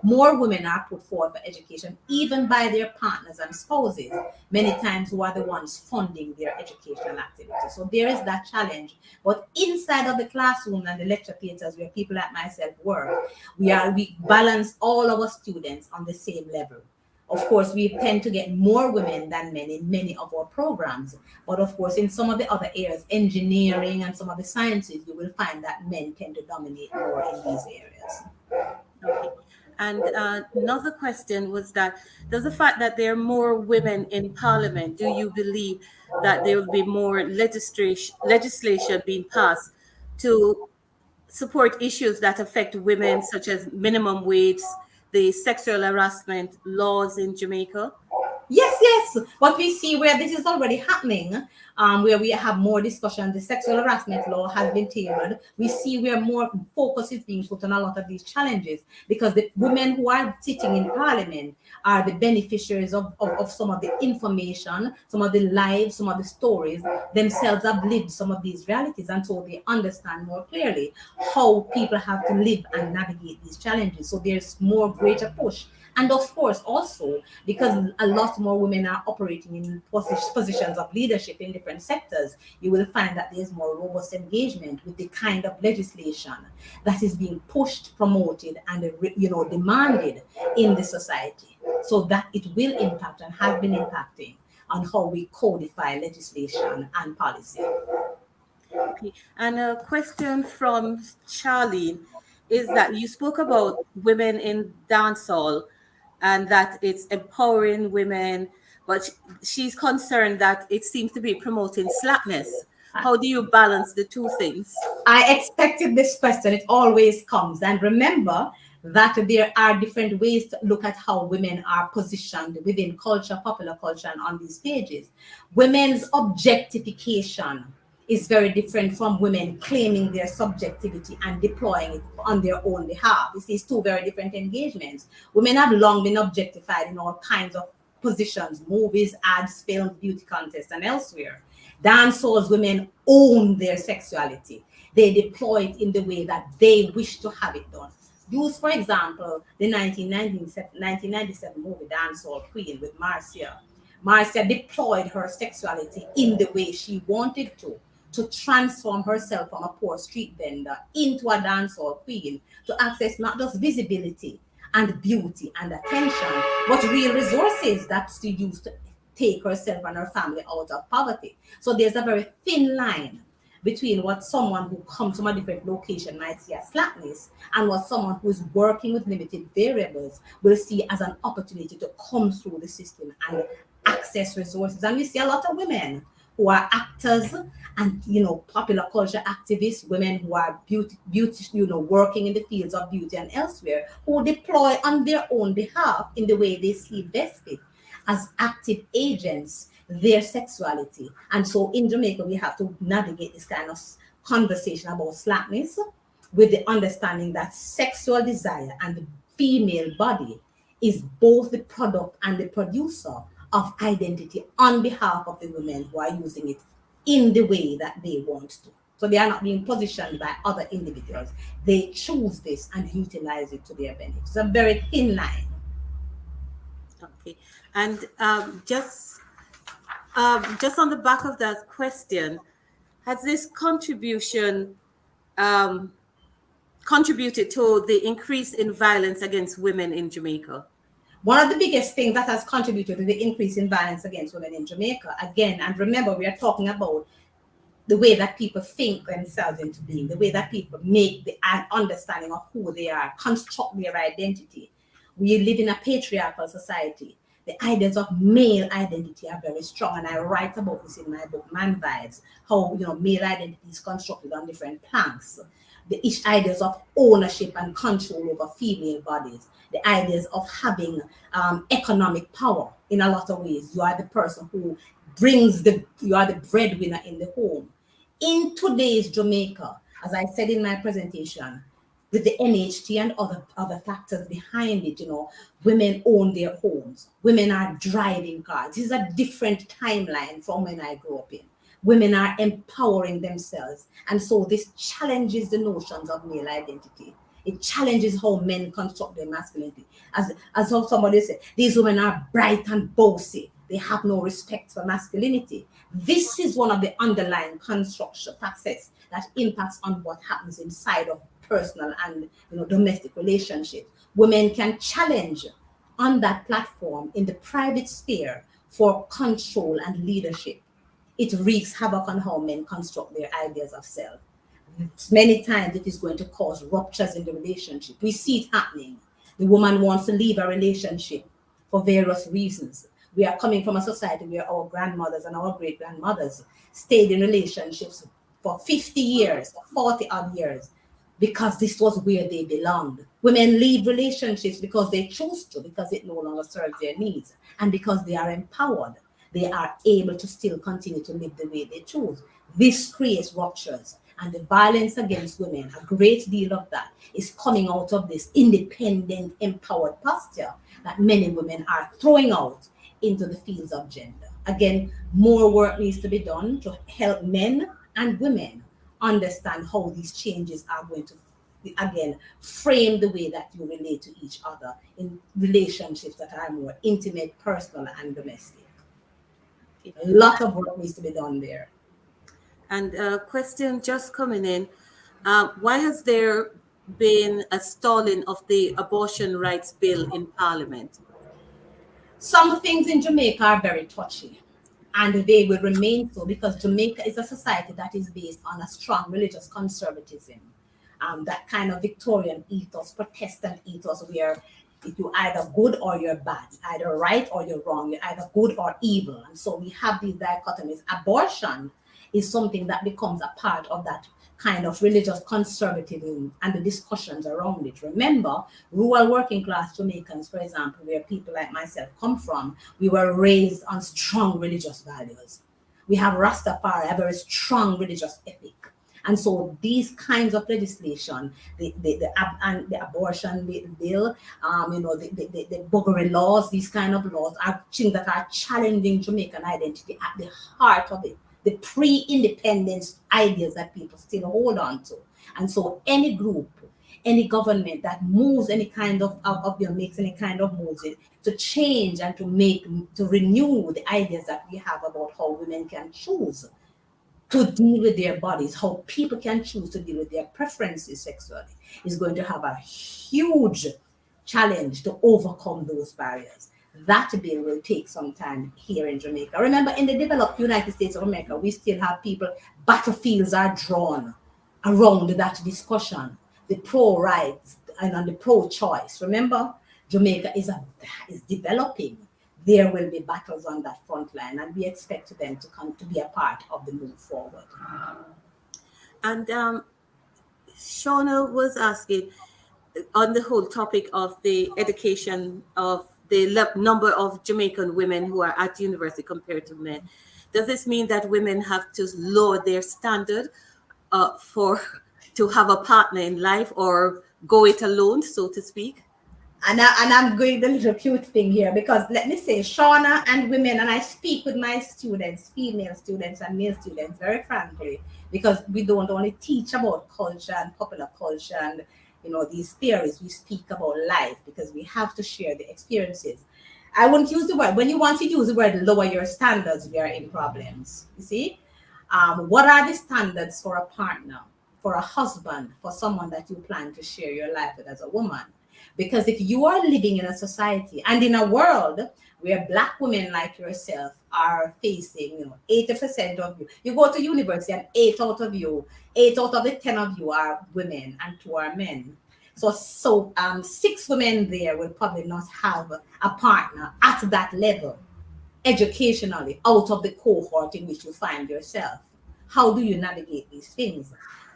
more women are put forward for education, even by their partners and spouses, many times who are the ones funding their educational activities. So there is that challenge. But inside of the classroom and the lecture theaters where people like myself work, we balance all our students on the same level. Of course, we tend to get more women than men in many of our programs. But of course, in some of the other areas, engineering and some of the sciences, you will find that men tend to dominate more in these areas. Okay. And another question was that, does the fact that there are more women in parliament, do you believe that there will be more legislation being passed to support issues that affect women, such as minimum wage, the sexual harassment laws in Jamaica? Yes. What we see where this is already happening, where we have more discussion, the sexual harassment law has been tailored. We see where more focus is being put on a lot of these challenges because the women who are sitting in parliament are the beneficiaries of some of the information, some of the lives, some of the stories themselves have lived some of these realities. And so they understand more clearly how people have to live and navigate these challenges. So there's more greater push. And of course, also, because a lot more women are operating in positions of leadership in different sectors, you will find that there's more robust engagement with the kind of legislation that is being pushed, promoted, and demanded in the society. So that it will impact and has been impacting on how we codify legislation and policy. Okay. And a question from Charlene is that you spoke about women in dancehall and that it's empowering women, but she's concerned that it seems to be promoting slackness. How do you balance the two things? I expected this question. It always comes. And remember that there are different ways to look at how women are positioned within culture, popular culture, and on these pages. Women's objectification is very different from women claiming their subjectivity and deploying it on their own behalf. It's two very different engagements. Women have long been objectified in all kinds of positions, movies, ads, films, beauty contests, and elsewhere. Dancehall women own their sexuality. They deploy it in the way that they wish to have it done. Use, for example, the 1997 movie Dancehall Queen with Marcia. Marcia deployed her sexuality in the way she wanted to transform herself from a poor street vendor into a dancehall queen, to access not just visibility and beauty and attention, but real resources that she used to take herself and her family out of poverty. So there's a very thin line between what someone who comes from a different location might see as slackness and what someone who's working with limited variables will see as an opportunity to come through the system and access resources. And we see a lot of women who are actors and popular culture activists, women who are beauty, working in the fields of beauty and elsewhere, who deploy on their own behalf in the way they see best fit as active agents their sexuality. And so in Jamaica, we have to navigate this kind of conversation about slackness with the understanding that sexual desire and the female body is both the product and the producer of identity on behalf of the women who are using it in the way that they want to. So they are not being positioned by other individuals. They choose this and utilize it to their benefit. It's a very thin line. Okay. And just on the back of that question, has this contribution contributed to the increase in violence against women in Jamaica? One of the biggest things that has contributed to the increase in violence against women in Jamaica, again, and remember, we are talking about the way that people think themselves into being, the way that people make the understanding of who they are, construct their identity. We live in a patriarchal society. The ideas of male identity are very strong, and I write about this in my book, Man Vibes, how male identity is constructed on different planks. The ideas of ownership and control over female bodies, the ideas of having economic power in a lot of ways. You are the person who you are the breadwinner in the home. In today's Jamaica, as I said in my presentation, with the NHT and other factors behind it, women own their homes. Women are driving cars. This is a different timeline from when I grew up in. Women are empowering themselves. And so this challenges the notions of male identity. It challenges how men construct their masculinity. As somebody said, these women are bright and bossy. They have no respect for masculinity. This is one of the underlying construction facets that impacts on what happens inside of personal and domestic relationships. Women can challenge on that platform in the private sphere for control and leadership. It wreaks havoc on how men construct their ideas of self. Many times it is going to cause ruptures in the relationship. We see it happening. The woman wants to leave a relationship for various reasons. We are coming from a society where our grandmothers and our great grandmothers stayed in relationships for 50 years, 40 odd years, because this was where they belonged. Women leave relationships because they choose to, because it no longer serves their needs, and because they are empowered. They are able to still continue to live the way they choose. This creates ruptures, and the violence against women, a great deal of that is coming out of this independent, empowered posture that many women are throwing out into the fields of gender. Again, more work needs to be done to help men and women understand how these changes are going to, again, frame the way that you relate to each other in relationships that are more intimate, personal, and domestic. A lot of work needs to be done there. And a question just coming in. Why has there been a stalling of the abortion rights bill in Parliament? Some things in Jamaica are very touchy, and they will remain so because Jamaica is a society that is based on a strong religious conservatism. That kind of Victorian ethos, Protestant ethos, where you're either good or you're bad, either right or you're wrong, you're either good or evil. And so we have these dichotomies. Abortion is something that becomes a part of that kind of religious conservatism and the discussions around it. Remember, rural working class Jamaicans, for example, where people like myself come from, we were raised on strong religious values. We have Rastafari, a very strong religious ethic. And so these kinds of legislation, the abortion bill, the buggery laws, these kind of laws are things that are challenging Jamaican identity at the heart of it. The pre-independence ideas that people still hold on to. And so any group, any government that moves any kind of makes any kind of moves to change and to renew the ideas that we have about how women can choose to deal with their bodies, how people can choose to deal with their preferences sexually, is going to have a huge challenge to overcome those barriers. That bill will take some time here in Jamaica. Remember, in the developed United States of America, we still have people, battlefields are drawn around that discussion, the pro-rights and the pro-choice. Remember, Jamaica is developing. There will be battles on that front line, and we expect them to come to be a part of the move forward. And Shauna was asking on the whole topic of the education of the number of Jamaican women who are at university compared to men. Does this mean that women have to lower their standard to have a partner in life, or go it alone, so to speak? And I'm going the little cute thing here, because let me say, Shauna and women, and I speak with my students, female students and male students, very frankly, because we don't only teach about culture and popular culture and these theories, we speak about life, because we have to share the experiences. I wouldn't use the word, when you want to use the word lower your standards, we are in problems. You see, what are the standards for a partner, for a husband, for someone that you plan to share your life with as a woman? Because if you are living in a society and in a world where Black women like yourself are facing, 80% of you go to university and 8 out of the 10 of you are women and 2 are men. So 6 women there will probably not have a partner at that level, educationally, out of the cohort in which you find yourself. How do you navigate these things?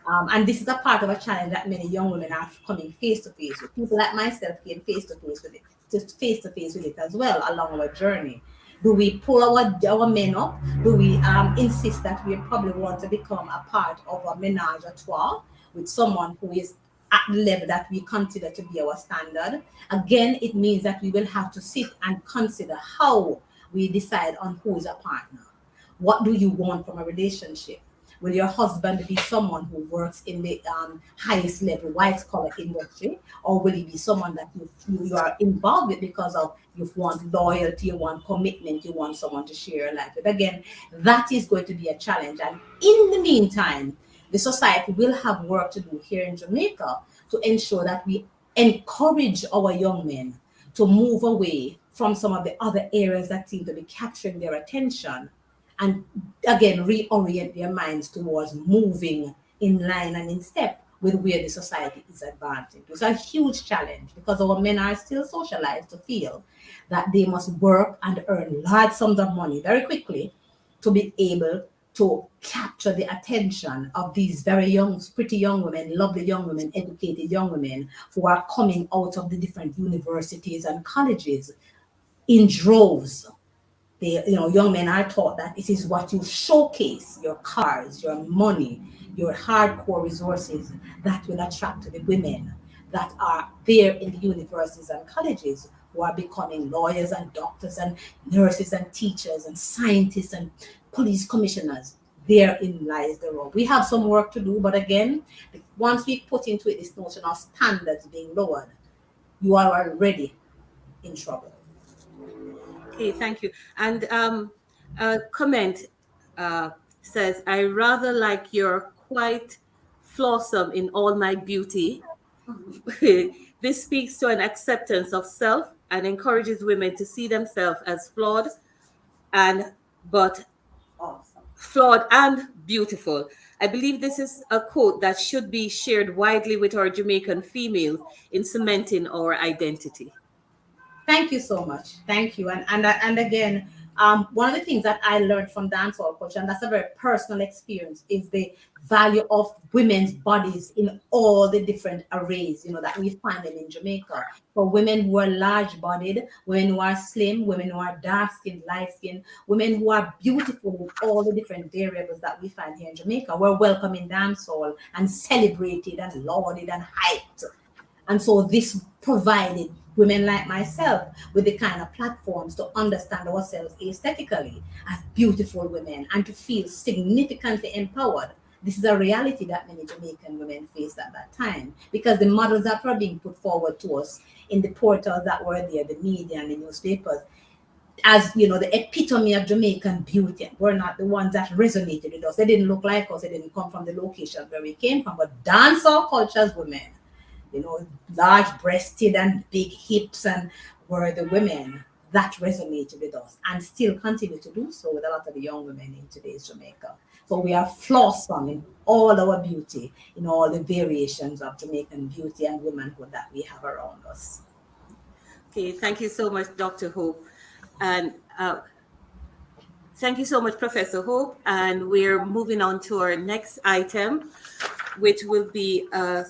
And this is a part of a challenge that many young women are coming face to face with. People like myself came face to face with it as well along our journey. Do we pull our men up? Do we insist that we probably want to become a part of a menage a trois with someone who is at the level that we consider to be our standard? Again, it means that we will have to sit and consider how we decide on who is a partner. What do you want from a relationship? Will your husband be someone who works in the highest level white collar industry, or will he be someone that you are involved with because of you want loyalty, you want commitment, you want someone to share your life with? Again, that is going to be a challenge. And in the meantime, the society will have work to do here in Jamaica to ensure that we encourage our young men to move away from some of the other areas that seem to be capturing their attention, and again reorient their minds towards moving in line and in step with where the society is advancing. It's a huge challenge because our men are still socialized to feel that they must work and earn large sums of money very quickly to be able to capture the attention of these very young, pretty young women, lovely young women, educated young women who are coming out of the different universities and colleges in droves. Young men are taught that it is what you showcase, your cars, your money, your hardcore resources, that will attract the women that are there in the universities and colleges who are becoming lawyers and doctors and nurses and teachers and scientists and police commissioners. Therein lies the rub. We have some work to do, but again, once we put into it this notion of standards being lowered, you are already in trouble. Okay, thank you. And a comment says, I rather like your quite flawsome in all my beauty. This speaks to an acceptance of self and encourages women to see themselves as flawed and beautiful. I believe this is a quote that should be shared widely with our Jamaican females in cementing our identity. Thank you so much. Thank you. And again, one of the things that I learned from dancehall culture, and that's a very personal experience, is the value of women's bodies in all the different arrays, that we find them in Jamaica. For women who are large-bodied, women who are slim, women who are dark-skinned, light-skinned, women who are beautiful with all the different variables that we find here in Jamaica, we're welcome in dancehall and celebrated and lauded and hyped. And so this provided women like myself with the kind of platforms to understand ourselves aesthetically as beautiful women and to feel significantly empowered. This is a reality that many Jamaican women faced at that time, because the models that were being put forward to us in the portals that were there, the media and the newspapers, as the epitome of Jamaican beauty, were not the ones that resonated with us. They didn't look like us. They didn't come from the location where we came from. But dancehall culture's women, large-breasted and big hips, and were the women that resonated with us and still continue to do so with a lot of the young women in today's Jamaica. So we are flawsome in all our beauty, in all the variations of Jamaican beauty and womanhood that we have around us. Okay, thank you so much, Dr. Hope. And thank you so much, Professor Hope. And we're moving on to our next item, which will be a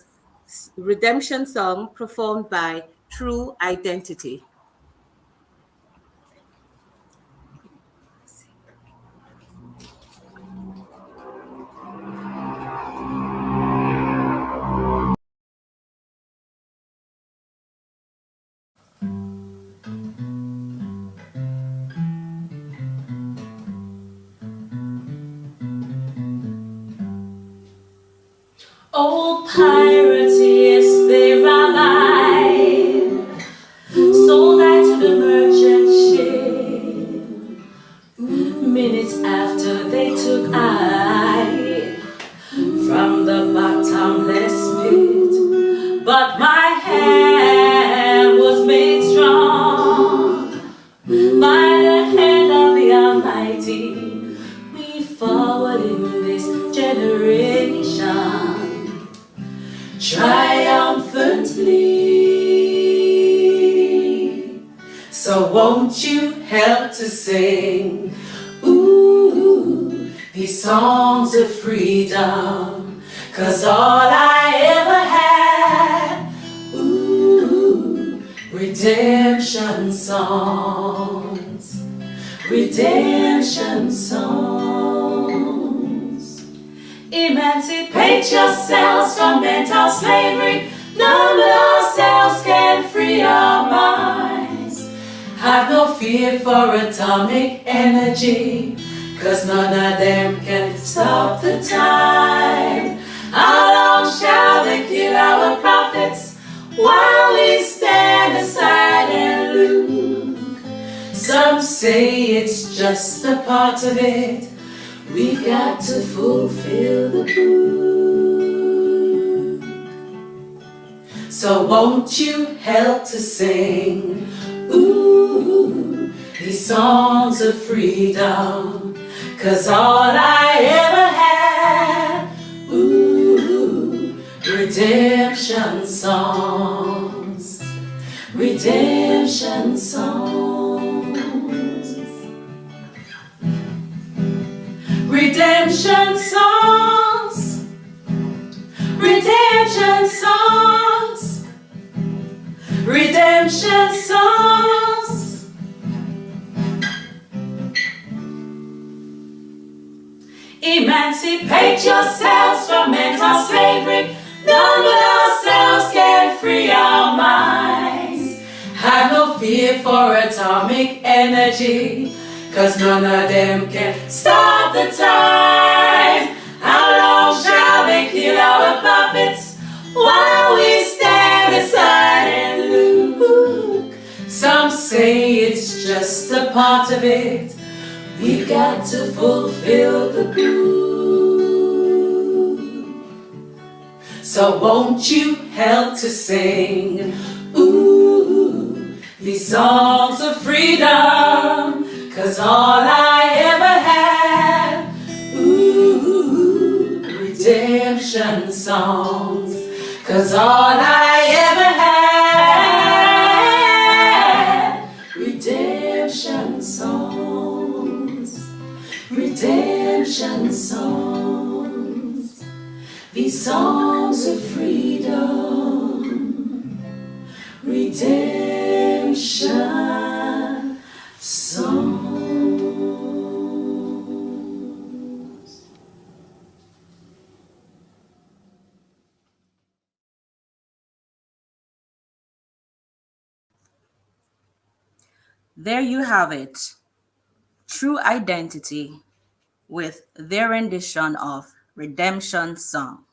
redemption song performed by True Identity. Old pirates, yes, they ride, sold I to the merchant ship. Minutes after they took I from the bottomless pit, but my hand triumphantly. So won't you help to sing, ooh, these songs of freedom? 'Cause all I ever had, ooh, redemption songs, redemption songs. Emancipate yourselves from mental slavery. None but ourselves can free our minds. Have no fear for atomic energy, 'cause none of them can stop the time. How long shall they kill our prophets while we stand aside and look? Some say it's just a part of it. We've got to fulfill the book. So won't you help to sing, ooh, these songs of freedom? 'Cause all I ever had, ooh, redemption songs, redemption songs, redemption songs, redemption songs, redemption songs. Emancipate yourselves from mental slavery. None but ourselves can free our minds. Have no fear for atomic energy, 'cause none of them can stop the time. How long shall they kill our prophets while we stand aside and look? Some say it's just a part of it. We've got to fulfill the book. So won't you help to sing, ooh, these songs of freedom? 'Cause all I ever had, ooh, redemption songs. 'Cause all I ever had, redemption songs, redemption songs. These songs of freedom, redemption songs. There you have it. True Identity with their rendition of Redemption Song.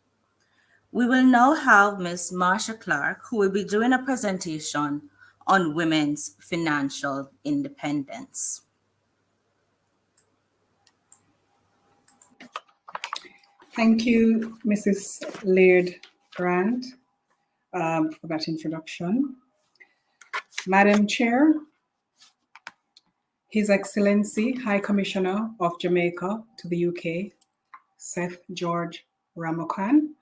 We will now have Ms. Marsha Clark, who will be doing a presentation on women's financial independence. Thank you, Mrs. Laird Grant, for that introduction. Madam Chair, His Excellency High Commissioner of Jamaica to the UK, Seth George Ramocan,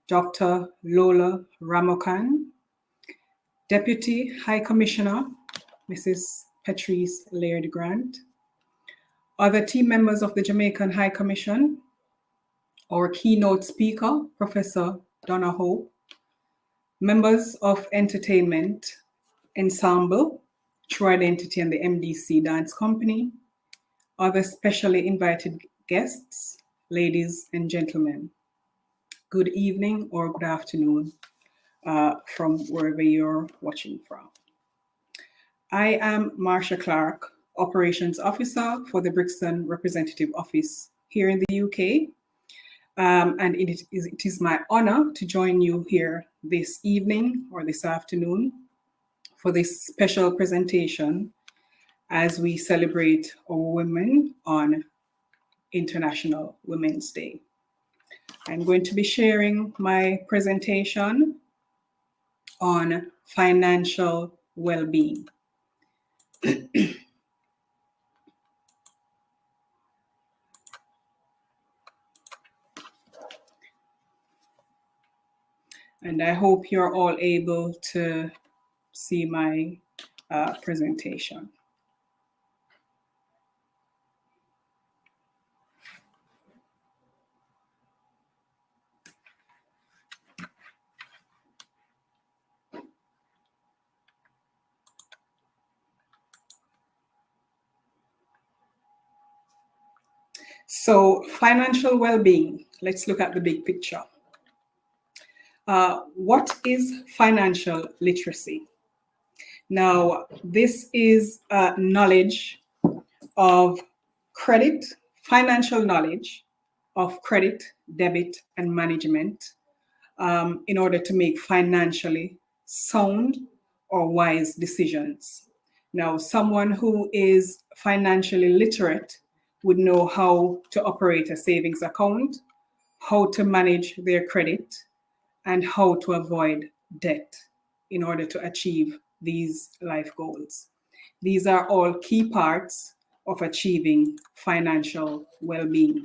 Dr. Lola Ramocan, Deputy High Commissioner, Mrs. Patrice Laird Grant, other team members of the Jamaican High Commission, our keynote speaker, Professor Donna Hope, members of Entertainment Ensemble, True Identity and the MDC Dance Company, other specially invited guests, ladies and gentlemen. Good evening or good afternoon from wherever you're watching from. I am Marsha Clark, Operations Officer for the Brixton Representative Office here in the UK. And it is my honor to join you here this evening or this afternoon for this special presentation as we celebrate our women on International Women's Day. I'm going to be sharing my presentation on financial well-being. And I hope you're all able to see my presentation. So financial well-being, let's look at the big picture. What is financial literacy? Now, this is knowledge of credit, financial knowledge of credit, debit, and management in order to make financially sound or wise decisions. Now, someone who is financially literate would know how to operate a savings account, how to manage their credit, and how to avoid debt in order to achieve these life goals. These are all key parts of achieving financial well-being.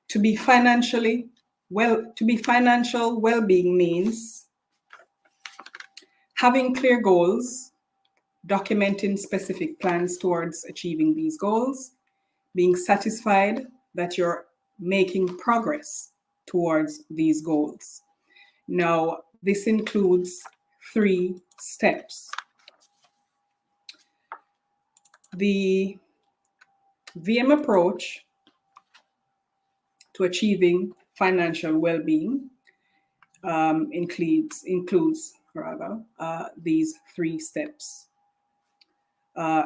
To be financial well-being means having clear goals, documenting specific plans towards achieving these goals, being satisfied that you're making progress towards these goals. Now, this includes 3 steps. The VM approach to achieving financial well-being includes these 3 steps.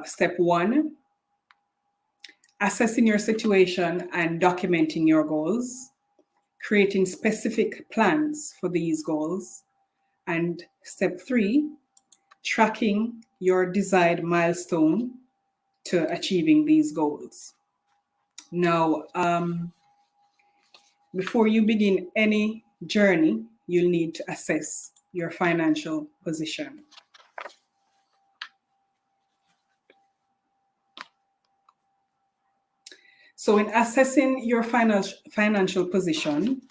Step 1, assessing your situation and documenting your goals, creating specific plans for these goals. And step 3, tracking your desired milestone to achieving these goals. Now, before you begin any journey, you'll need to assess your financial position. So in assessing your financial position,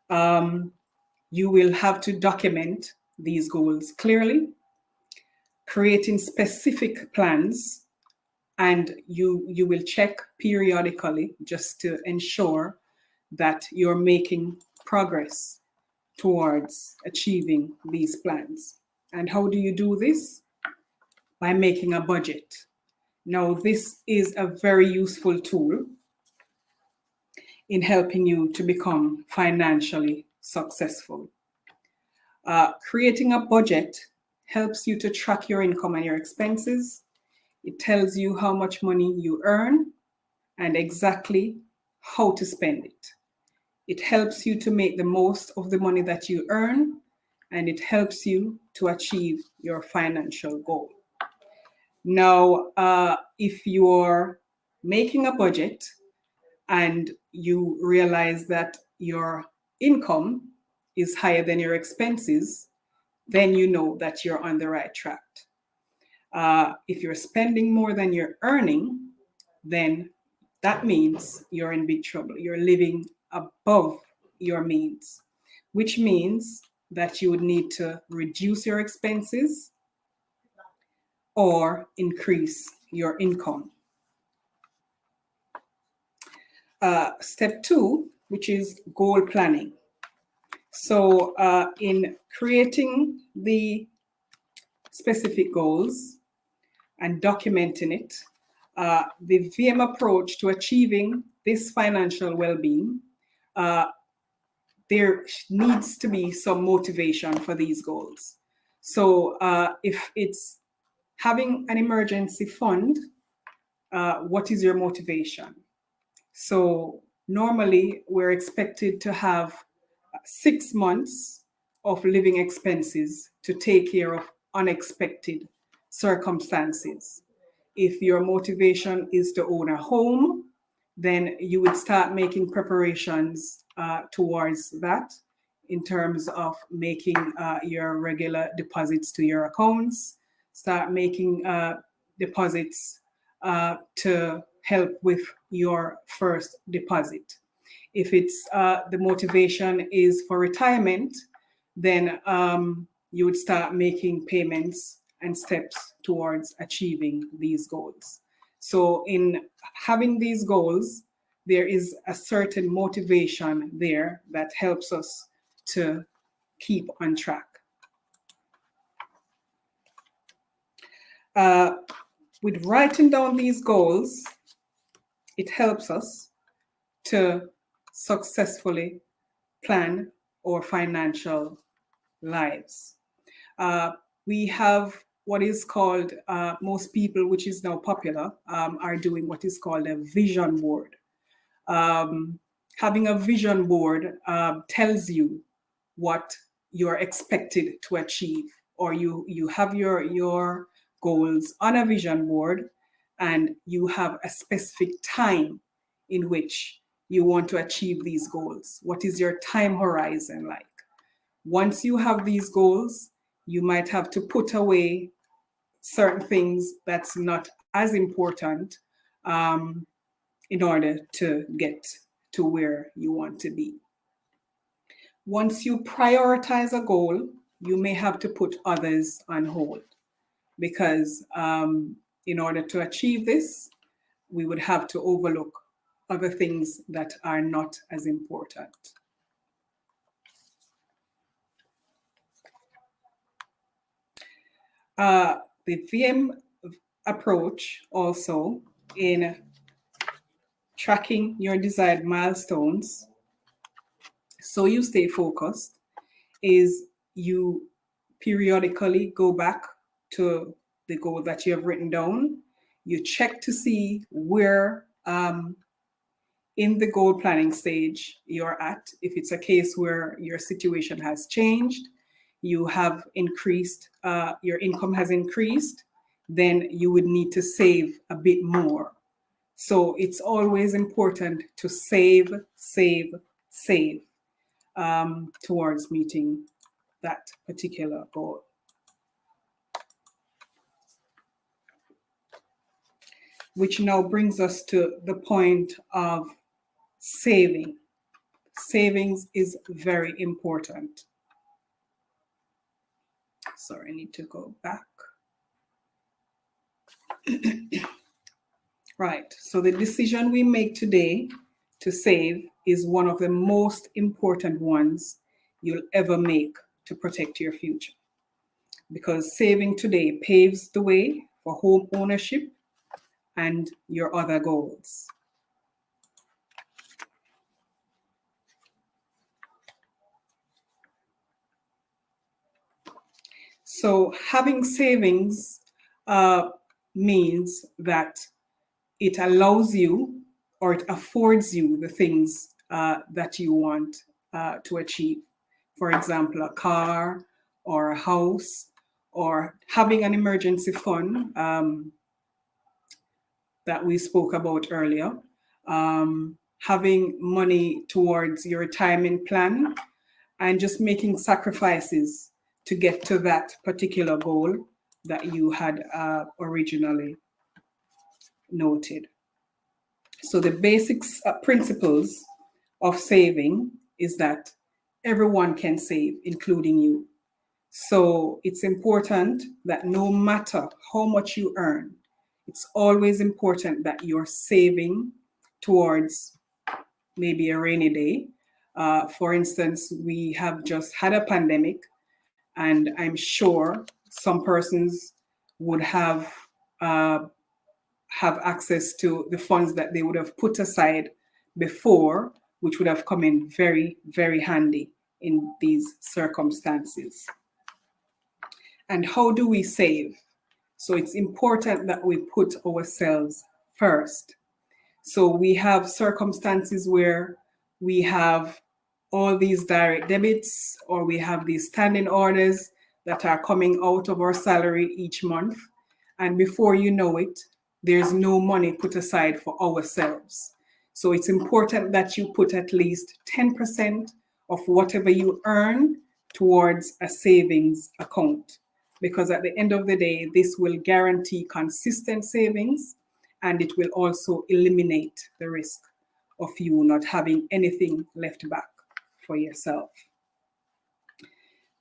you will have to document these goals clearly, creating specific plans, and you will check periodically just to ensure that you're making progress towards achieving these plans. And how do you do this? By making a budget. Now, this is a very useful tool in helping you to become financially successful. Creating a budget helps you to track your income and your expenses. It tells you how much money you earn and exactly how to spend it. It helps you to make the most of the money that you earn, and it helps you to achieve your financial goal. Now, if you're making a budget and you realize that your income is higher than your expenses, then you know that you're on the right track. If you're spending more than you're earning, then that means you're in big trouble. You're living above your means, which means that you would need to reduce your expenses or increase your income. Step 2, which is goal planning. So in creating the specific goals and documenting it, the VM approach to achieving this financial well-being, there needs to be some motivation for these goals. So if it's having an emergency fund, what is your motivation? So normally we're expected to have 6 months of living expenses to take care of unexpected circumstances. If your motivation is to own a home, then you would start making preparations towards that in terms of making your regular deposits to your accounts, start making deposits to help with your first deposit. If it's the motivation is for retirement, then you would start making payments and steps towards achieving these goals. So in having these goals, there is a certain motivation there that helps us to keep on track. With writing down these goals, it helps us to successfully plan our financial lives. We have what is called, most people, which is now popular, are doing what is called a vision board. Having a vision board tells you what you're expected to achieve, or you have your goals on a vision board, and you have a specific time in which you want to achieve these goals. What is your time horizon like? Once you have these goals, you might have to put away certain things that's not as important in order to get to where you want to be. Once you prioritize a goal, you may have to put others on hold, because in order to achieve this, we would have to overlook other things that are not as important. The VM approach also in tracking your desired milestones so you stay focused is you periodically go back to the goal that you have written down. You check to see where in the goal planning stage you're at. If it's a case where your situation has changed, you have increased, your income has increased, then you would need to save a bit more. So it's always important to save towards meeting that particular goal. Which now brings us to the point of saving. Savings is very important. Sorry, I need to go back. Right, so the decision we make today to save is one of the most important ones you'll ever make to protect your future. Because saving today paves the way for home ownership and your other goals. So having savings means that it allows you, or it affords you, the things that you want to achieve. For example, a car or a house, or having an emergency fund that we spoke about earlier, having money towards your retirement plan, and just making sacrifices to get to that particular goal that you had originally noted. So the basic principles of saving is that everyone can save, including you. So it's important that no matter how much you earn, it's always important that you're saving towards maybe a rainy day. For instance, we have just had a pandemic, and I'm sure some persons would have access to the funds that they would have put aside before, which would have come in very, very handy in these circumstances. And how do we save? So it's important that we put ourselves first. So we have circumstances where we have all these direct debits, or we have these standing orders that are coming out of our salary each month. And before you know it, there's no money put aside for ourselves. So it's important that you put at least 10% of whatever you earn towards a savings account, because at the end of the day, this will guarantee consistent savings, and it will also eliminate the risk of you not having anything left back for yourself.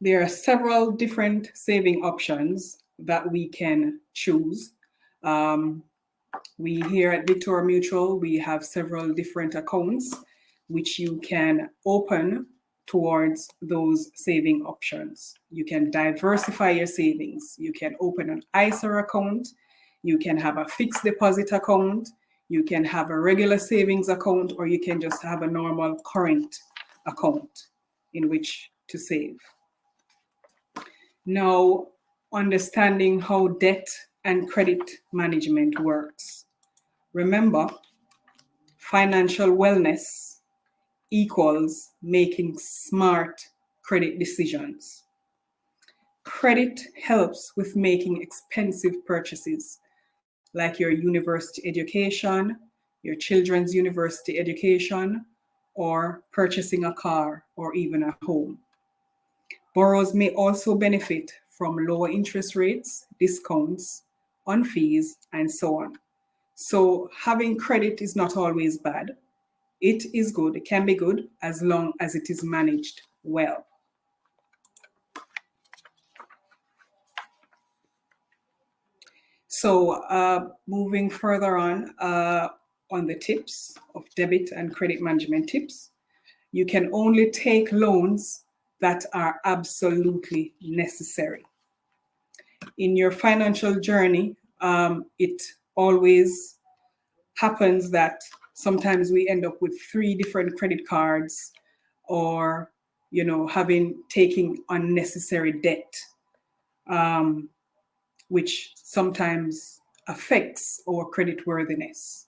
There are several different saving options that we can choose. We here at Victoria Mutual, we have several different accounts which you can open towards those saving options. You can diversify your savings. You can open an ISA account. You can have a fixed deposit account. You can have a regular savings account, or you can just have a normal current account in which to save. Now, understanding how debt and credit management works. Remember, financial wellness equals making smart credit decisions. Credit helps with making expensive purchases like your university education, your children's university education, or purchasing a car or even a home. Borrowers may also benefit from lower interest rates, discounts on fees, and so on. So having credit is not always bad. It is good, it can be good as long as it is managed well. So moving further on the tips of debit and credit management tips, you can only take loans that are absolutely necessary. In your financial journey, it always happens that sometimes we end up with 3 different credit cards, or taking unnecessary debt, which sometimes affects our creditworthiness.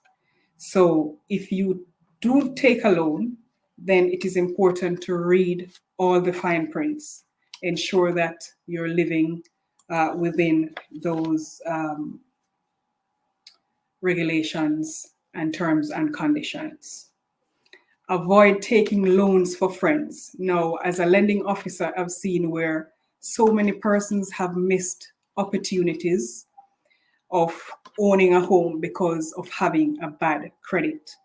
So if you do take a loan, then it is important to read all the fine prints, ensure that you're living within those regulations and terms and conditions. Avoid taking loans for friends. Now, as a lending officer, I've seen where so many persons have missed opportunities of owning a home because of having a bad credit.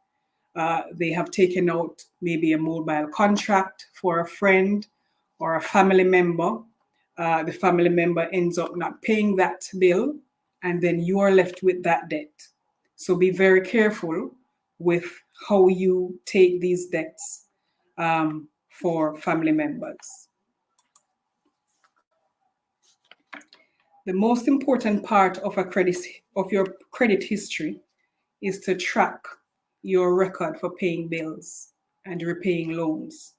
They have taken out maybe a mobile contract for a friend or a family member. The family member ends up not paying that bill, and then you are left with that debt. So be very careful with how you take these debts for family members. The most important part of your credit history is to track your record for paying bills and repaying loans.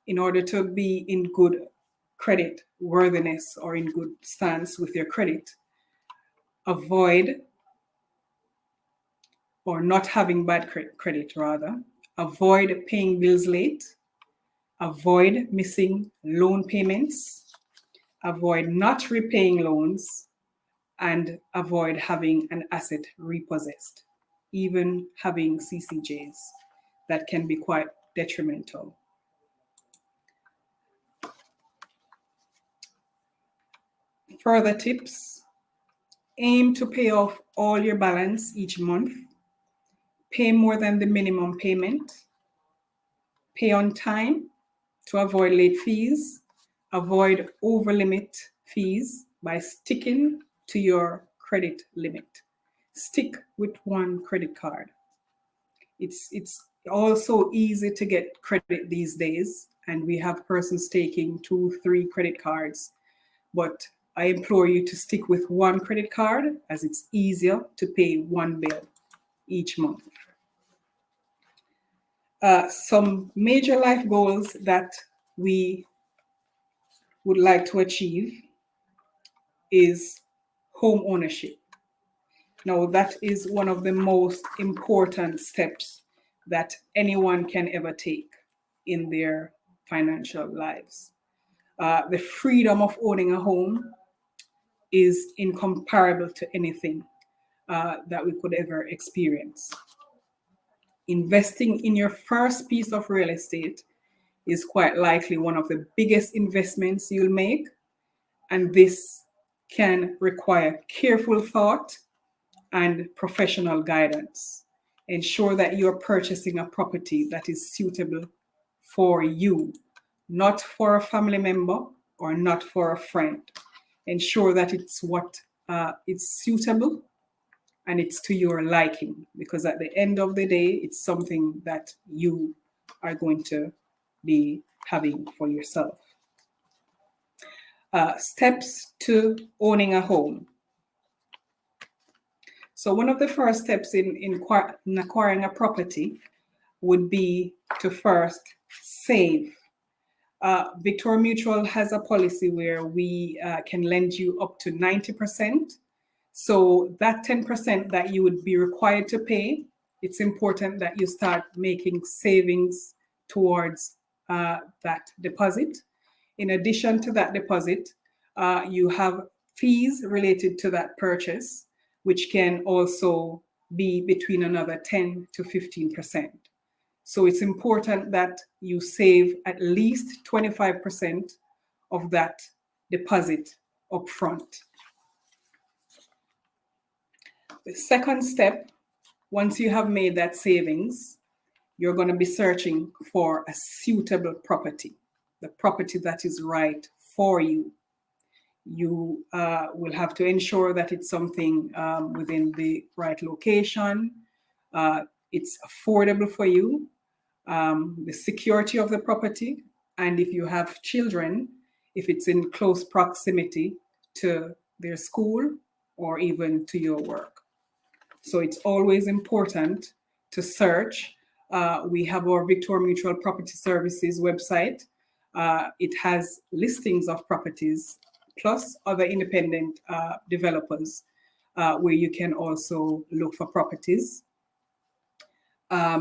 In order to be in good credit worthiness or in good stance with your credit, avoid, or not having bad credit rather, avoid paying bills late, avoid missing loan payments, avoid not repaying loans, and avoid having an asset repossessed, even having CCJs. That can be quite detrimental. Further tips: aim to pay off all your balance each month, pay more than the minimum payment, pay on time to avoid late fees, avoid over-limit fees by sticking to your credit limit. Stick with one credit card. It's also easy to get credit these days, and we have persons taking 2-3 credit cards, but I implore you to stick with one credit card, as it's easier to pay one bill each month. Some major life goals that we would like to achieve is home ownership. Now, that is one of the most important steps that anyone can ever take in their financial lives. The freedom of owning a home is incomparable to anything that we could ever experience. Investing in your first piece of real estate is quite likely one of the biggest investments you'll make, and this can require careful thought and professional guidance. ensure that you're purchasing a property that is suitable for you, not for a family member or not for a friend. Ensure that it's what it's suitable and it's to your liking, because at the end of the day, it's something that you are going to be having for yourself. Steps to owning a home. So one of the first steps in acquiring a property would be to first save. Victoria Mutual has a policy where we can lend you up to 90%. So that 10% that you would be required to pay, it's important that you start making savings towards that deposit. In addition to that deposit, you have fees related to that purchase, which can also be between another 10 to 15%. So it's important that you save at least 25% of that deposit upfront. The second step, once you have made that savings, you're going to be searching for a suitable property, the property that is right for you. You will have to ensure that it's something within the right location, it's affordable for you, the security of the property, and if you have children, if it's in close proximity to their school or even to your work. So it's always important to search. We have our Victoria Mutual Property Services website. It has listings of properties plus other independent developers where you can also look for properties.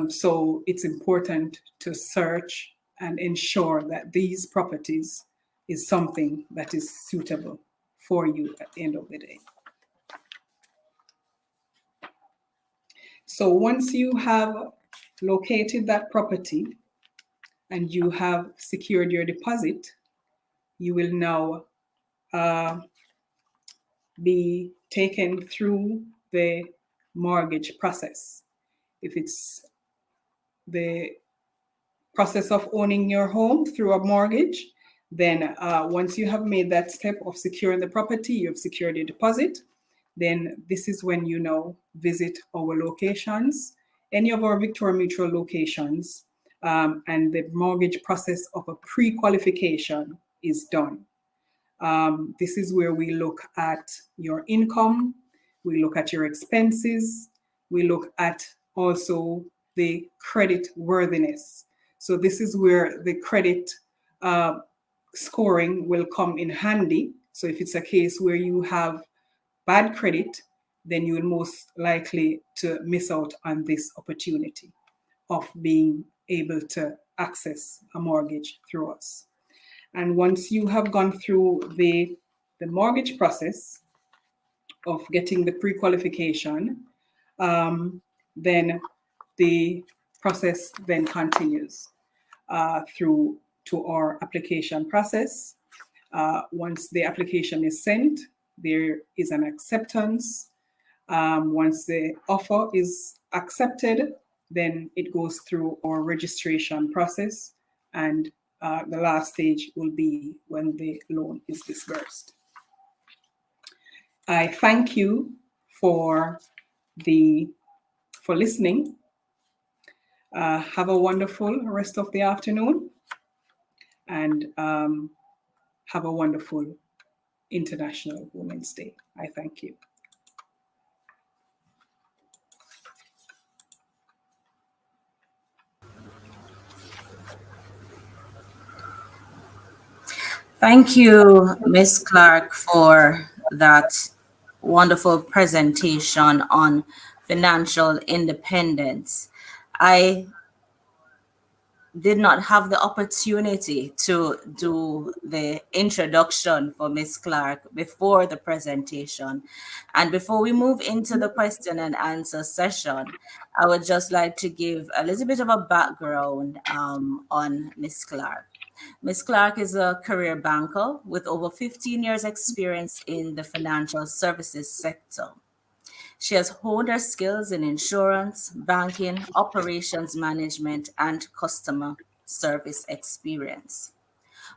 So it's important to search and ensure that these properties is something that is suitable for you at the end of the day. So once you have located that property and you have secured your deposit, you will now be taken through the mortgage process. If it's the process of owning your home through a mortgage, then once you have made that step of securing the property, you've secured your deposit, then this is when you now visit our locations, any of our Victoria Mutual locations, and the mortgage process of a pre-qualification is done. This is where we look at your income, we look at your expenses, we look at also the credit worthiness. So this is where the credit scoring will come in handy. So if it's a case where you have bad credit, then you will most likely to miss out on this opportunity of being able to access a mortgage through us. And once you have gone through the mortgage process of getting the pre-qualification, then the process then continues through to our application process. Once the application is sent, there is an acceptance. Once the offer is accepted, then it goes through our registration process, and the last stage will be when the loan is disbursed. I thank you for listening. Have a wonderful rest of the afternoon, and have a wonderful International Women's Day. I thank you. Thank you, Ms. Clark, for that wonderful presentation on financial independence. I did not have the opportunity to do the introduction for Ms. Clark before the presentation. And before we move into the question and answer session, I would just like to give a little bit of a background on Ms. Clark. Ms. Clark is a career banker with over 15 years experience in the financial services sector. She has honed her skills in insurance, banking, operations management, and customer service experience.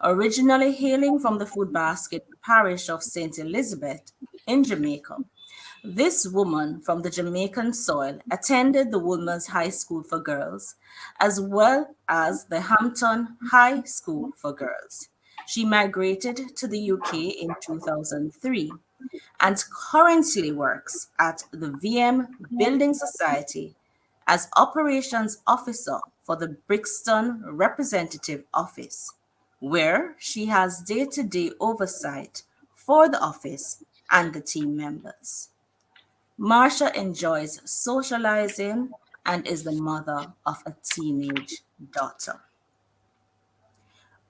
Originally hailing from the Food Basket parish of St. Elizabeth in Jamaica, this woman from the Jamaican soil attended the Woolmer's High School for Girls, as well as the Hampton High School for Girls. She migrated to the UK in 2003 and currently works at the VM Building Society as Operations Officer for the Brixton Representative Office, where she has day-to-day oversight for the office and the team members. Marsha enjoys socializing and is the mother of a teenage daughter.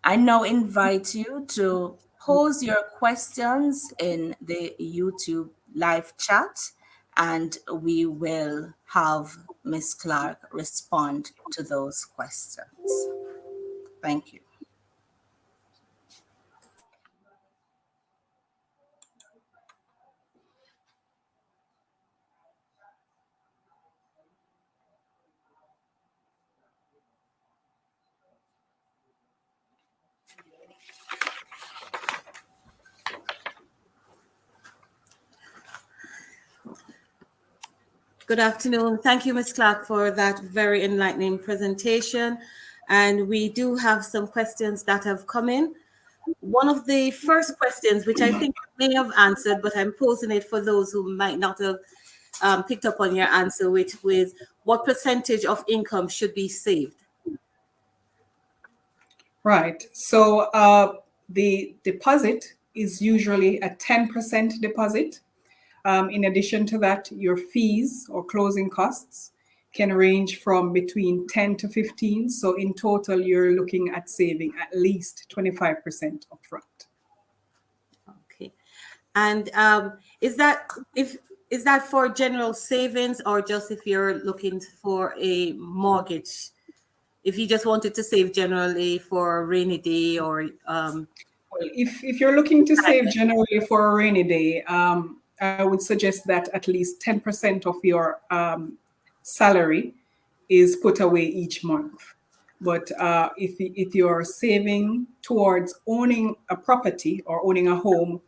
I now invite you to pose your questions in the YouTube live chat, and we will have Ms. Clark respond to those questions. Thank you. Good afternoon. Thank you, Ms. Clark, for that very enlightening presentation. And we do have some questions that have come in. One of the first questions, which I think you may have answered, but I'm posing it for those who might not have picked up on your answer, which was what percentage of income should be saved? Right. So the deposit is usually a 10% deposit. In addition to that, your fees or closing costs can range from between 10 to 15. So in total, you're looking at saving at least 25% upfront. Okay. And is that for general savings, or just if you're looking for a mortgage? If you just wanted to save generally for a rainy day, or Well, if you're looking to save generally for a rainy day, I would suggest that at least 10% of your salary is put away each month. But if you're saving towards owning a property or owning a home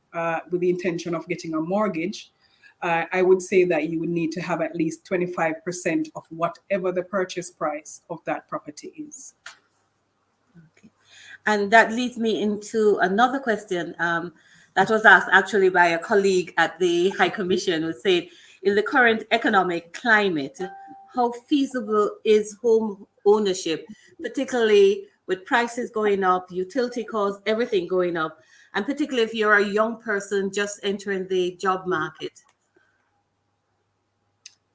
with the intention of getting a mortgage, I would say that you would need to have at least 25% of whatever the purchase price of that property is. Okay. And that leads me into another question that was asked actually by a colleague at the High Commission, who said, in the current economic climate, how feasible is home ownership, particularly with prices going up, utility costs, everything going up, and particularly if you're a young person just entering the job market?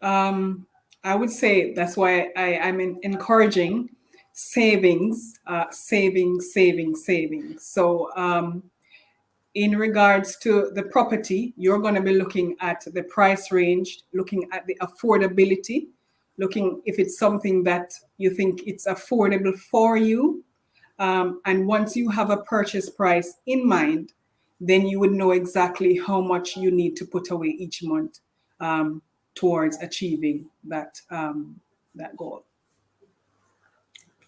I would say that's why I'm encouraging savings, savings. So in regards to the property, you're going to be looking at the price range, looking at the affordability, looking if it's something that you think it's affordable for you. And once you have a purchase price in mind, then you would know exactly how much you need to put away each month towards achieving that goal.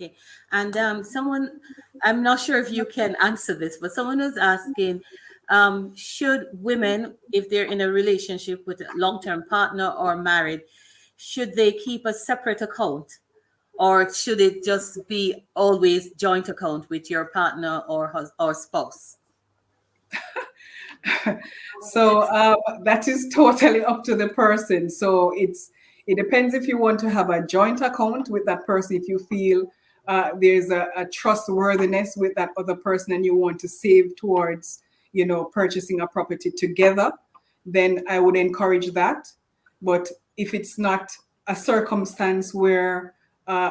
Okay. And someone, I'm not sure if you can answer this, but someone was asking, should women, if they're in a relationship with a long-term partner or married, should they keep a separate account, or should it just be always joint account with your partner or spouse? So that is totally up to the person. So it depends if you want to have a joint account with that person, if you feel there's a trustworthiness with that other person and you want to save towards, purchasing a property together, then I would encourage that. But if it's not a circumstance where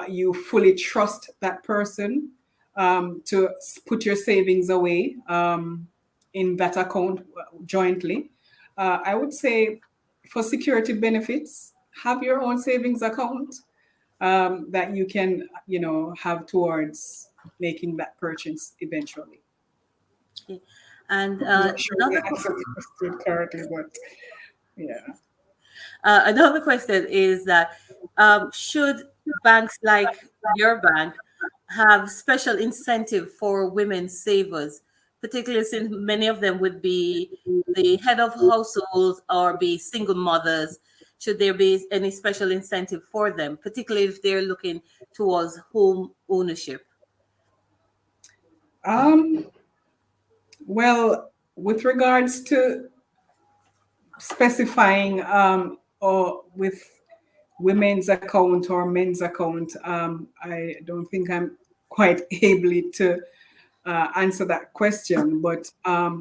you fully trust that person to put your savings away in that account jointly, I would say for security benefits, have your own savings account that you can, have towards making that purchase eventually. Okay. And I'm not sure the answer to the question currently, but yeah. Another question is that should banks like your bank have special incentive for women savers, particularly since many of them would be the head of households or be single mothers? Should there be any special incentive for them, particularly if they're looking towards home ownership? Well, with regards to specifying or with women's account or men's account, I don't think I'm quite able to answer that question, but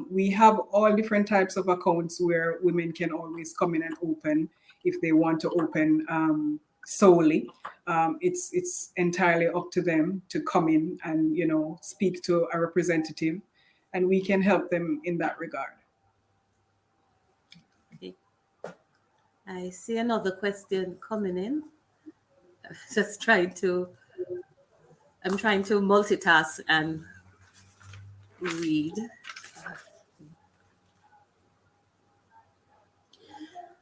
we have all different types of accounts where women can always come in and open if they want to open solely. It's entirely up to them to come in and, you know, speak to a representative, and we can help them in that regard. Okay. I see another question coming in. Just trying to, I'm trying to multitask and read.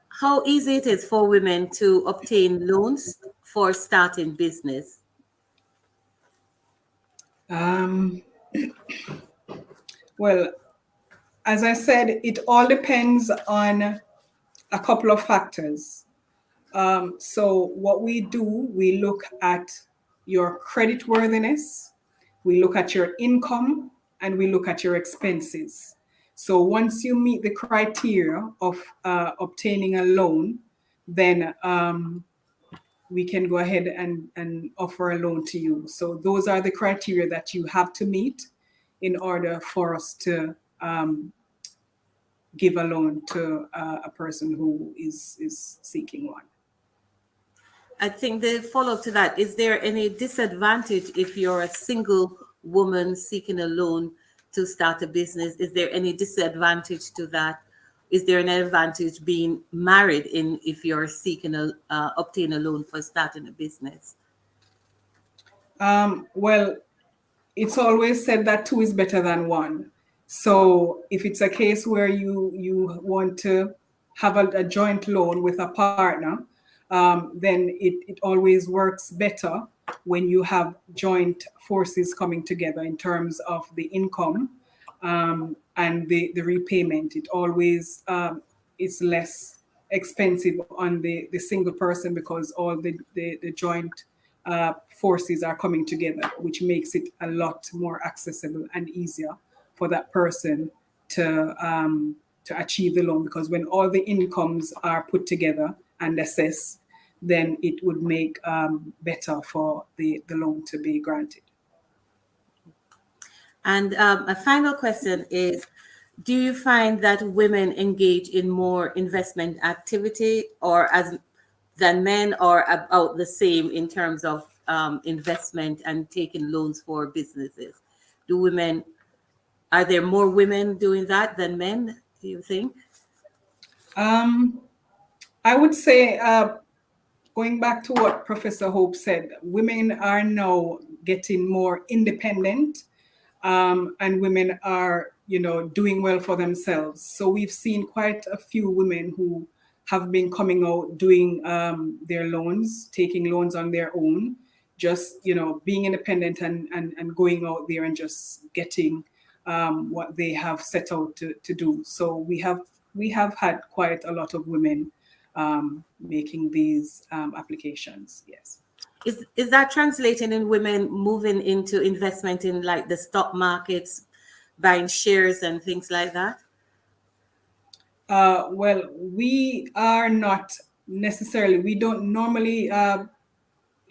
How easy it is for women to obtain loans for starting business? Well, as I said, it all depends on a couple of factors. So what we do, we look at your credit worthiness, we look at your income, and we look at your expenses. So once you meet the criteria of obtaining a loan, then we can go ahead and offer a loan to you. So those are the criteria that you have to meet in order for us to give a loan to a person who is seeking one. I think the follow-up to that, is there any disadvantage if you're a single woman seeking a loan to start a business? Is there any disadvantage to that? Is there an advantage being married in if you're seeking obtain a loan for starting a business? Well, it's always said that two is better than one. So if it's a case where you want to have a joint loan with a partner, then it always works better when you have joint forces coming together in terms of the income and the repayment. It always is less expensive on the single person because all the joint forces are coming together, which makes it a lot more accessible and easier for that person to achieve the loan. Because when all the incomes are put together and assessed, then it would make better for the loan to be granted. And a final question is, do you find that women engage in more investment activity or than men, or about the same in terms of investment and taking loans for businesses? Are there more women doing that than men, do you think? I would say, going back to what Professor Hope said, women are now getting more independent, and women are, doing well for themselves. So we've seen quite a few women who have been coming out doing their loans, taking loans on their own, just, being independent and going out there and just getting what they have set out to do. So we have had quite a lot of women making these applications. Yes. Is that translating in women moving into investment in like the stock markets, buying shares and things like that? Well, we are not necessarily, we don't normally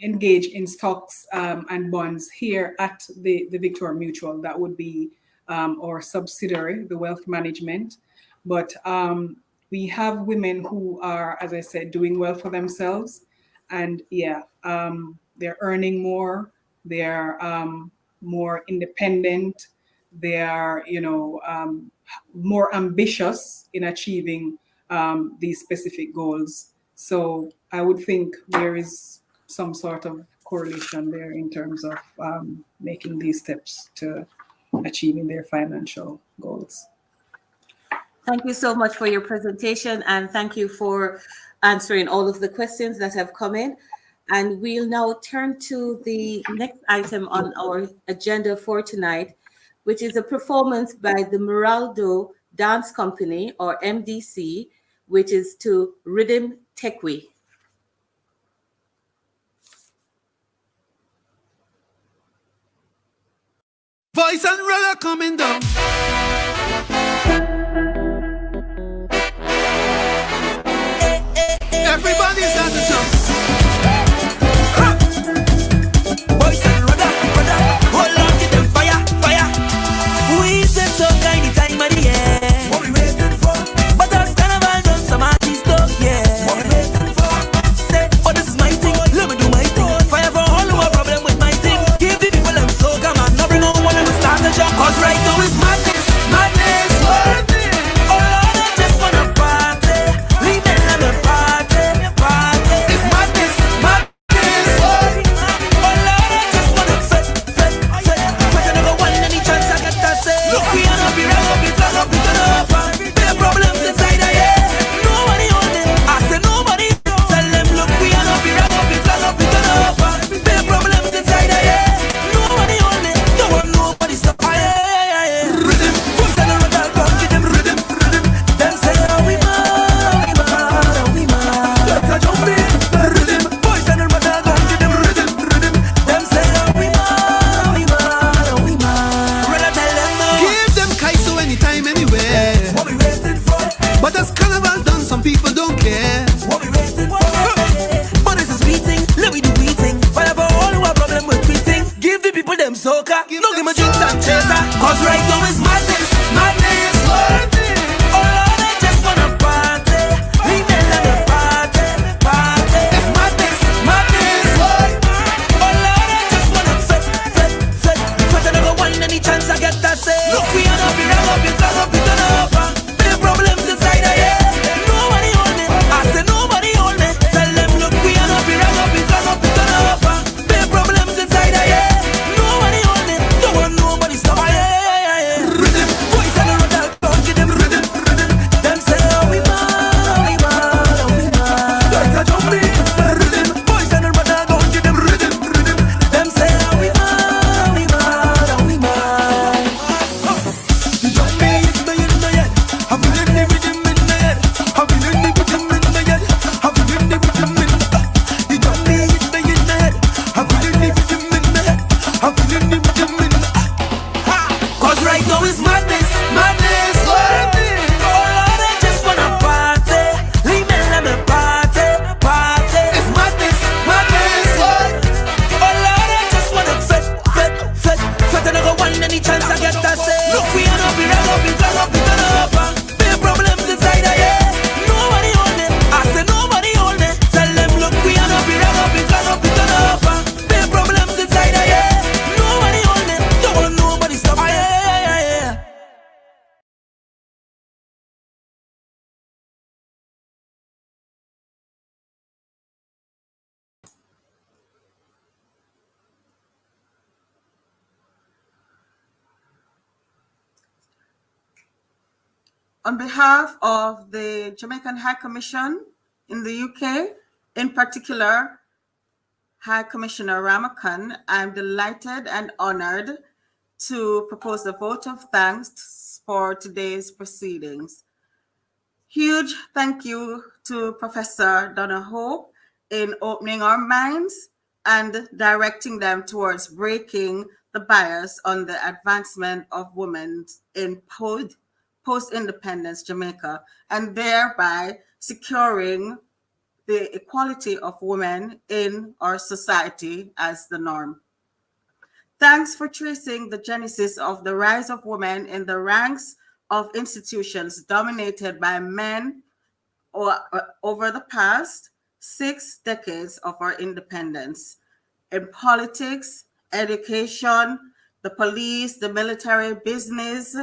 engage in stocks and bonds here at the Victoria Mutual. That would be our subsidiary, the Wealth Management. But we have women who are, as I said, doing well for themselves. And they're earning more, they're more independent, they are, more ambitious in achieving these specific goals. So I would think there is some sort of correlation there in terms of making these steps to achieving their financial goals. Thank you so much for your presentation, and thank you for answering all of the questions that have come in. And we'll now turn to the next item on our agenda for tonight, which is a performance by the Moraldo Dance Company, or MDC, which is to Rhythm Tekwe. Voice and roller coming down. Everybody's on the jump. Voice and roller, hold on to them fire, fire. We set so kind of time of the year. What we waiting for? But us carnival done some artists talk, yeah. What we waiting for? Say, but this is my thing, let me do my thing. Fire for all who have problem with my thing. Give the people them so come on, now bring on one of them start the jump. Cause right now it's madness, madness, what? Oh Lord, I just wanna party. Leave me let me party, party. It's madness, madness, what? Oh Lord, I just wanna fit. I never want any chance I get to say. Look, we are not be right up, we flag up, we turn up. There problems inside the air. Nobody hold it, I say nobody. Tell them, look, we are not be right up, we flag up, we turn up. There problems inside the air. Nobody hold it, don't want nobody stop. Rhythm, voice and a rhythm, come give them rhythm, rhythm. Them say, oh, we mad, oh, we mad. Let the jump in, rhythm, voice and a rhythm, come give them rhythm, rhythm. Them say, oh, we mad, oh, we mad. Rather tell them no. Give them kaiso anytime, anywhere. What we waiting for? But as carnival done, some people don't care. What we waiting for? But this is beating, let me do beating. Whatever all who have problem with beating, give the people them soca. No give me drinks and chaser. Cause right now it's madness, madness, what? Oh Lord, I just wanna party. Leave me let me party, party. It's madness, madness, what? Oh Lord, I just wanna fit. I never want any chance I get to say. Look, we are not be right up, we flag up, we turn up. Big problems inside the air. Nobody hold me, I say nobody hold me. Tell them, look, we are not be right up, we flag up, we turn up. Big problems inside the air. Nobody hold me, don't want nobody stop. Rhythm, voice and a rhythm, don't give them rhythm, rhythm. Them say, oh, we mad, oh, we mad. Like a jumping, rhythm, voice and a rhythm, don't give them rhythm, rhythm. Them say, oh, we mad, oh, we mad. The jumping is in my head. I'm feeling the rhythm in my head. I'm feeling the rhythm in my head. I'm feeling the rhythm in my head. The jumping is in my head. I'm feeling the rhythm in my head. I'm feeling the rhythm in my head. Cause right now it's madness, madness, what? Oh Lord, I just wanna party. Leave me let me party, party. It's madness, madness, what? Oh Lord, I just wanna fit. I never want any chance I get to say. Look, we are not be right up, we flag up, we turn up. Big problems inside the air. Nobody hold me, I say nobody hold me. Tell them, look, we are not be right up, we flag up, we turn up. Big problems inside the air. Nobody hold me, don't want nobody stop. On behalf of the Jamaican High Commission in the UK, in particular, High Commissioner Ramakan, I'm delighted and honored to propose the vote of thanks for today's proceedings. Huge thank you to Professor Donna Hope in opening our minds and directing them towards breaking the bias on the advancement of women in post-independence Jamaica, and thereby securing the equality of women in our society as the norm. Thanks for tracing the genesis of the rise of women in the ranks of institutions dominated by men over the past 6 decades of our independence. In politics, education, the police, the military, business,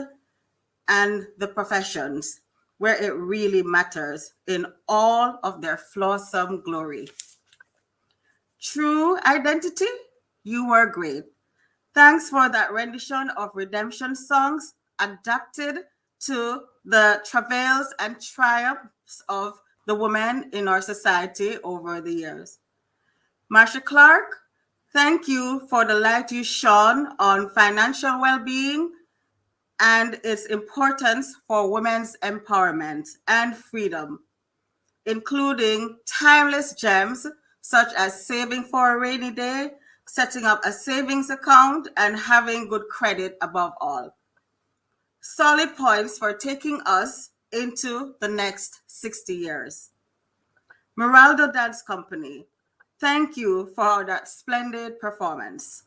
and the professions, where it really matters in all of their flawsome glory. True identity, you were great. Thanks for that rendition of redemption songs adapted to the travails and triumphs of the the women in our society over the years. Marsha Clark, thank you for the light you shone on financial well-being and its importance for women's empowerment and freedom, including timeless gems such as saving for a rainy day, setting up a savings account, and having good credit above all. Solid points for taking us into the next 60 years. Meraldo Dance Company, thank you for that splendid performance.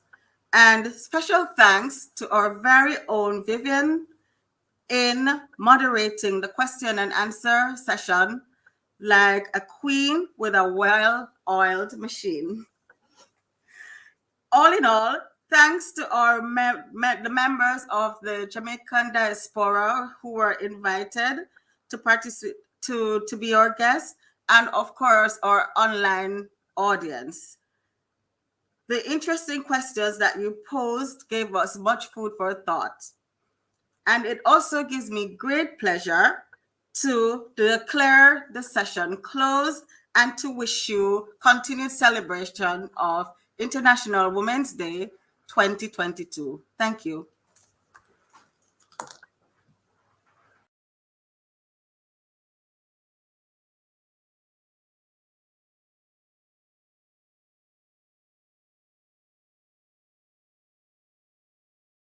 And special thanks to our very own Vivian in moderating the question and answer session like a queen with a well-oiled machine. All in all, thanks to our the members of the Jamaican diaspora who were invited to participate, to be our guests, and of course, our online audience. The interesting questions that you posed gave us much food for thought. And it also gives me great pleasure to declare the session closed and to wish you continued celebration of International Women's Day 2022. Thank you.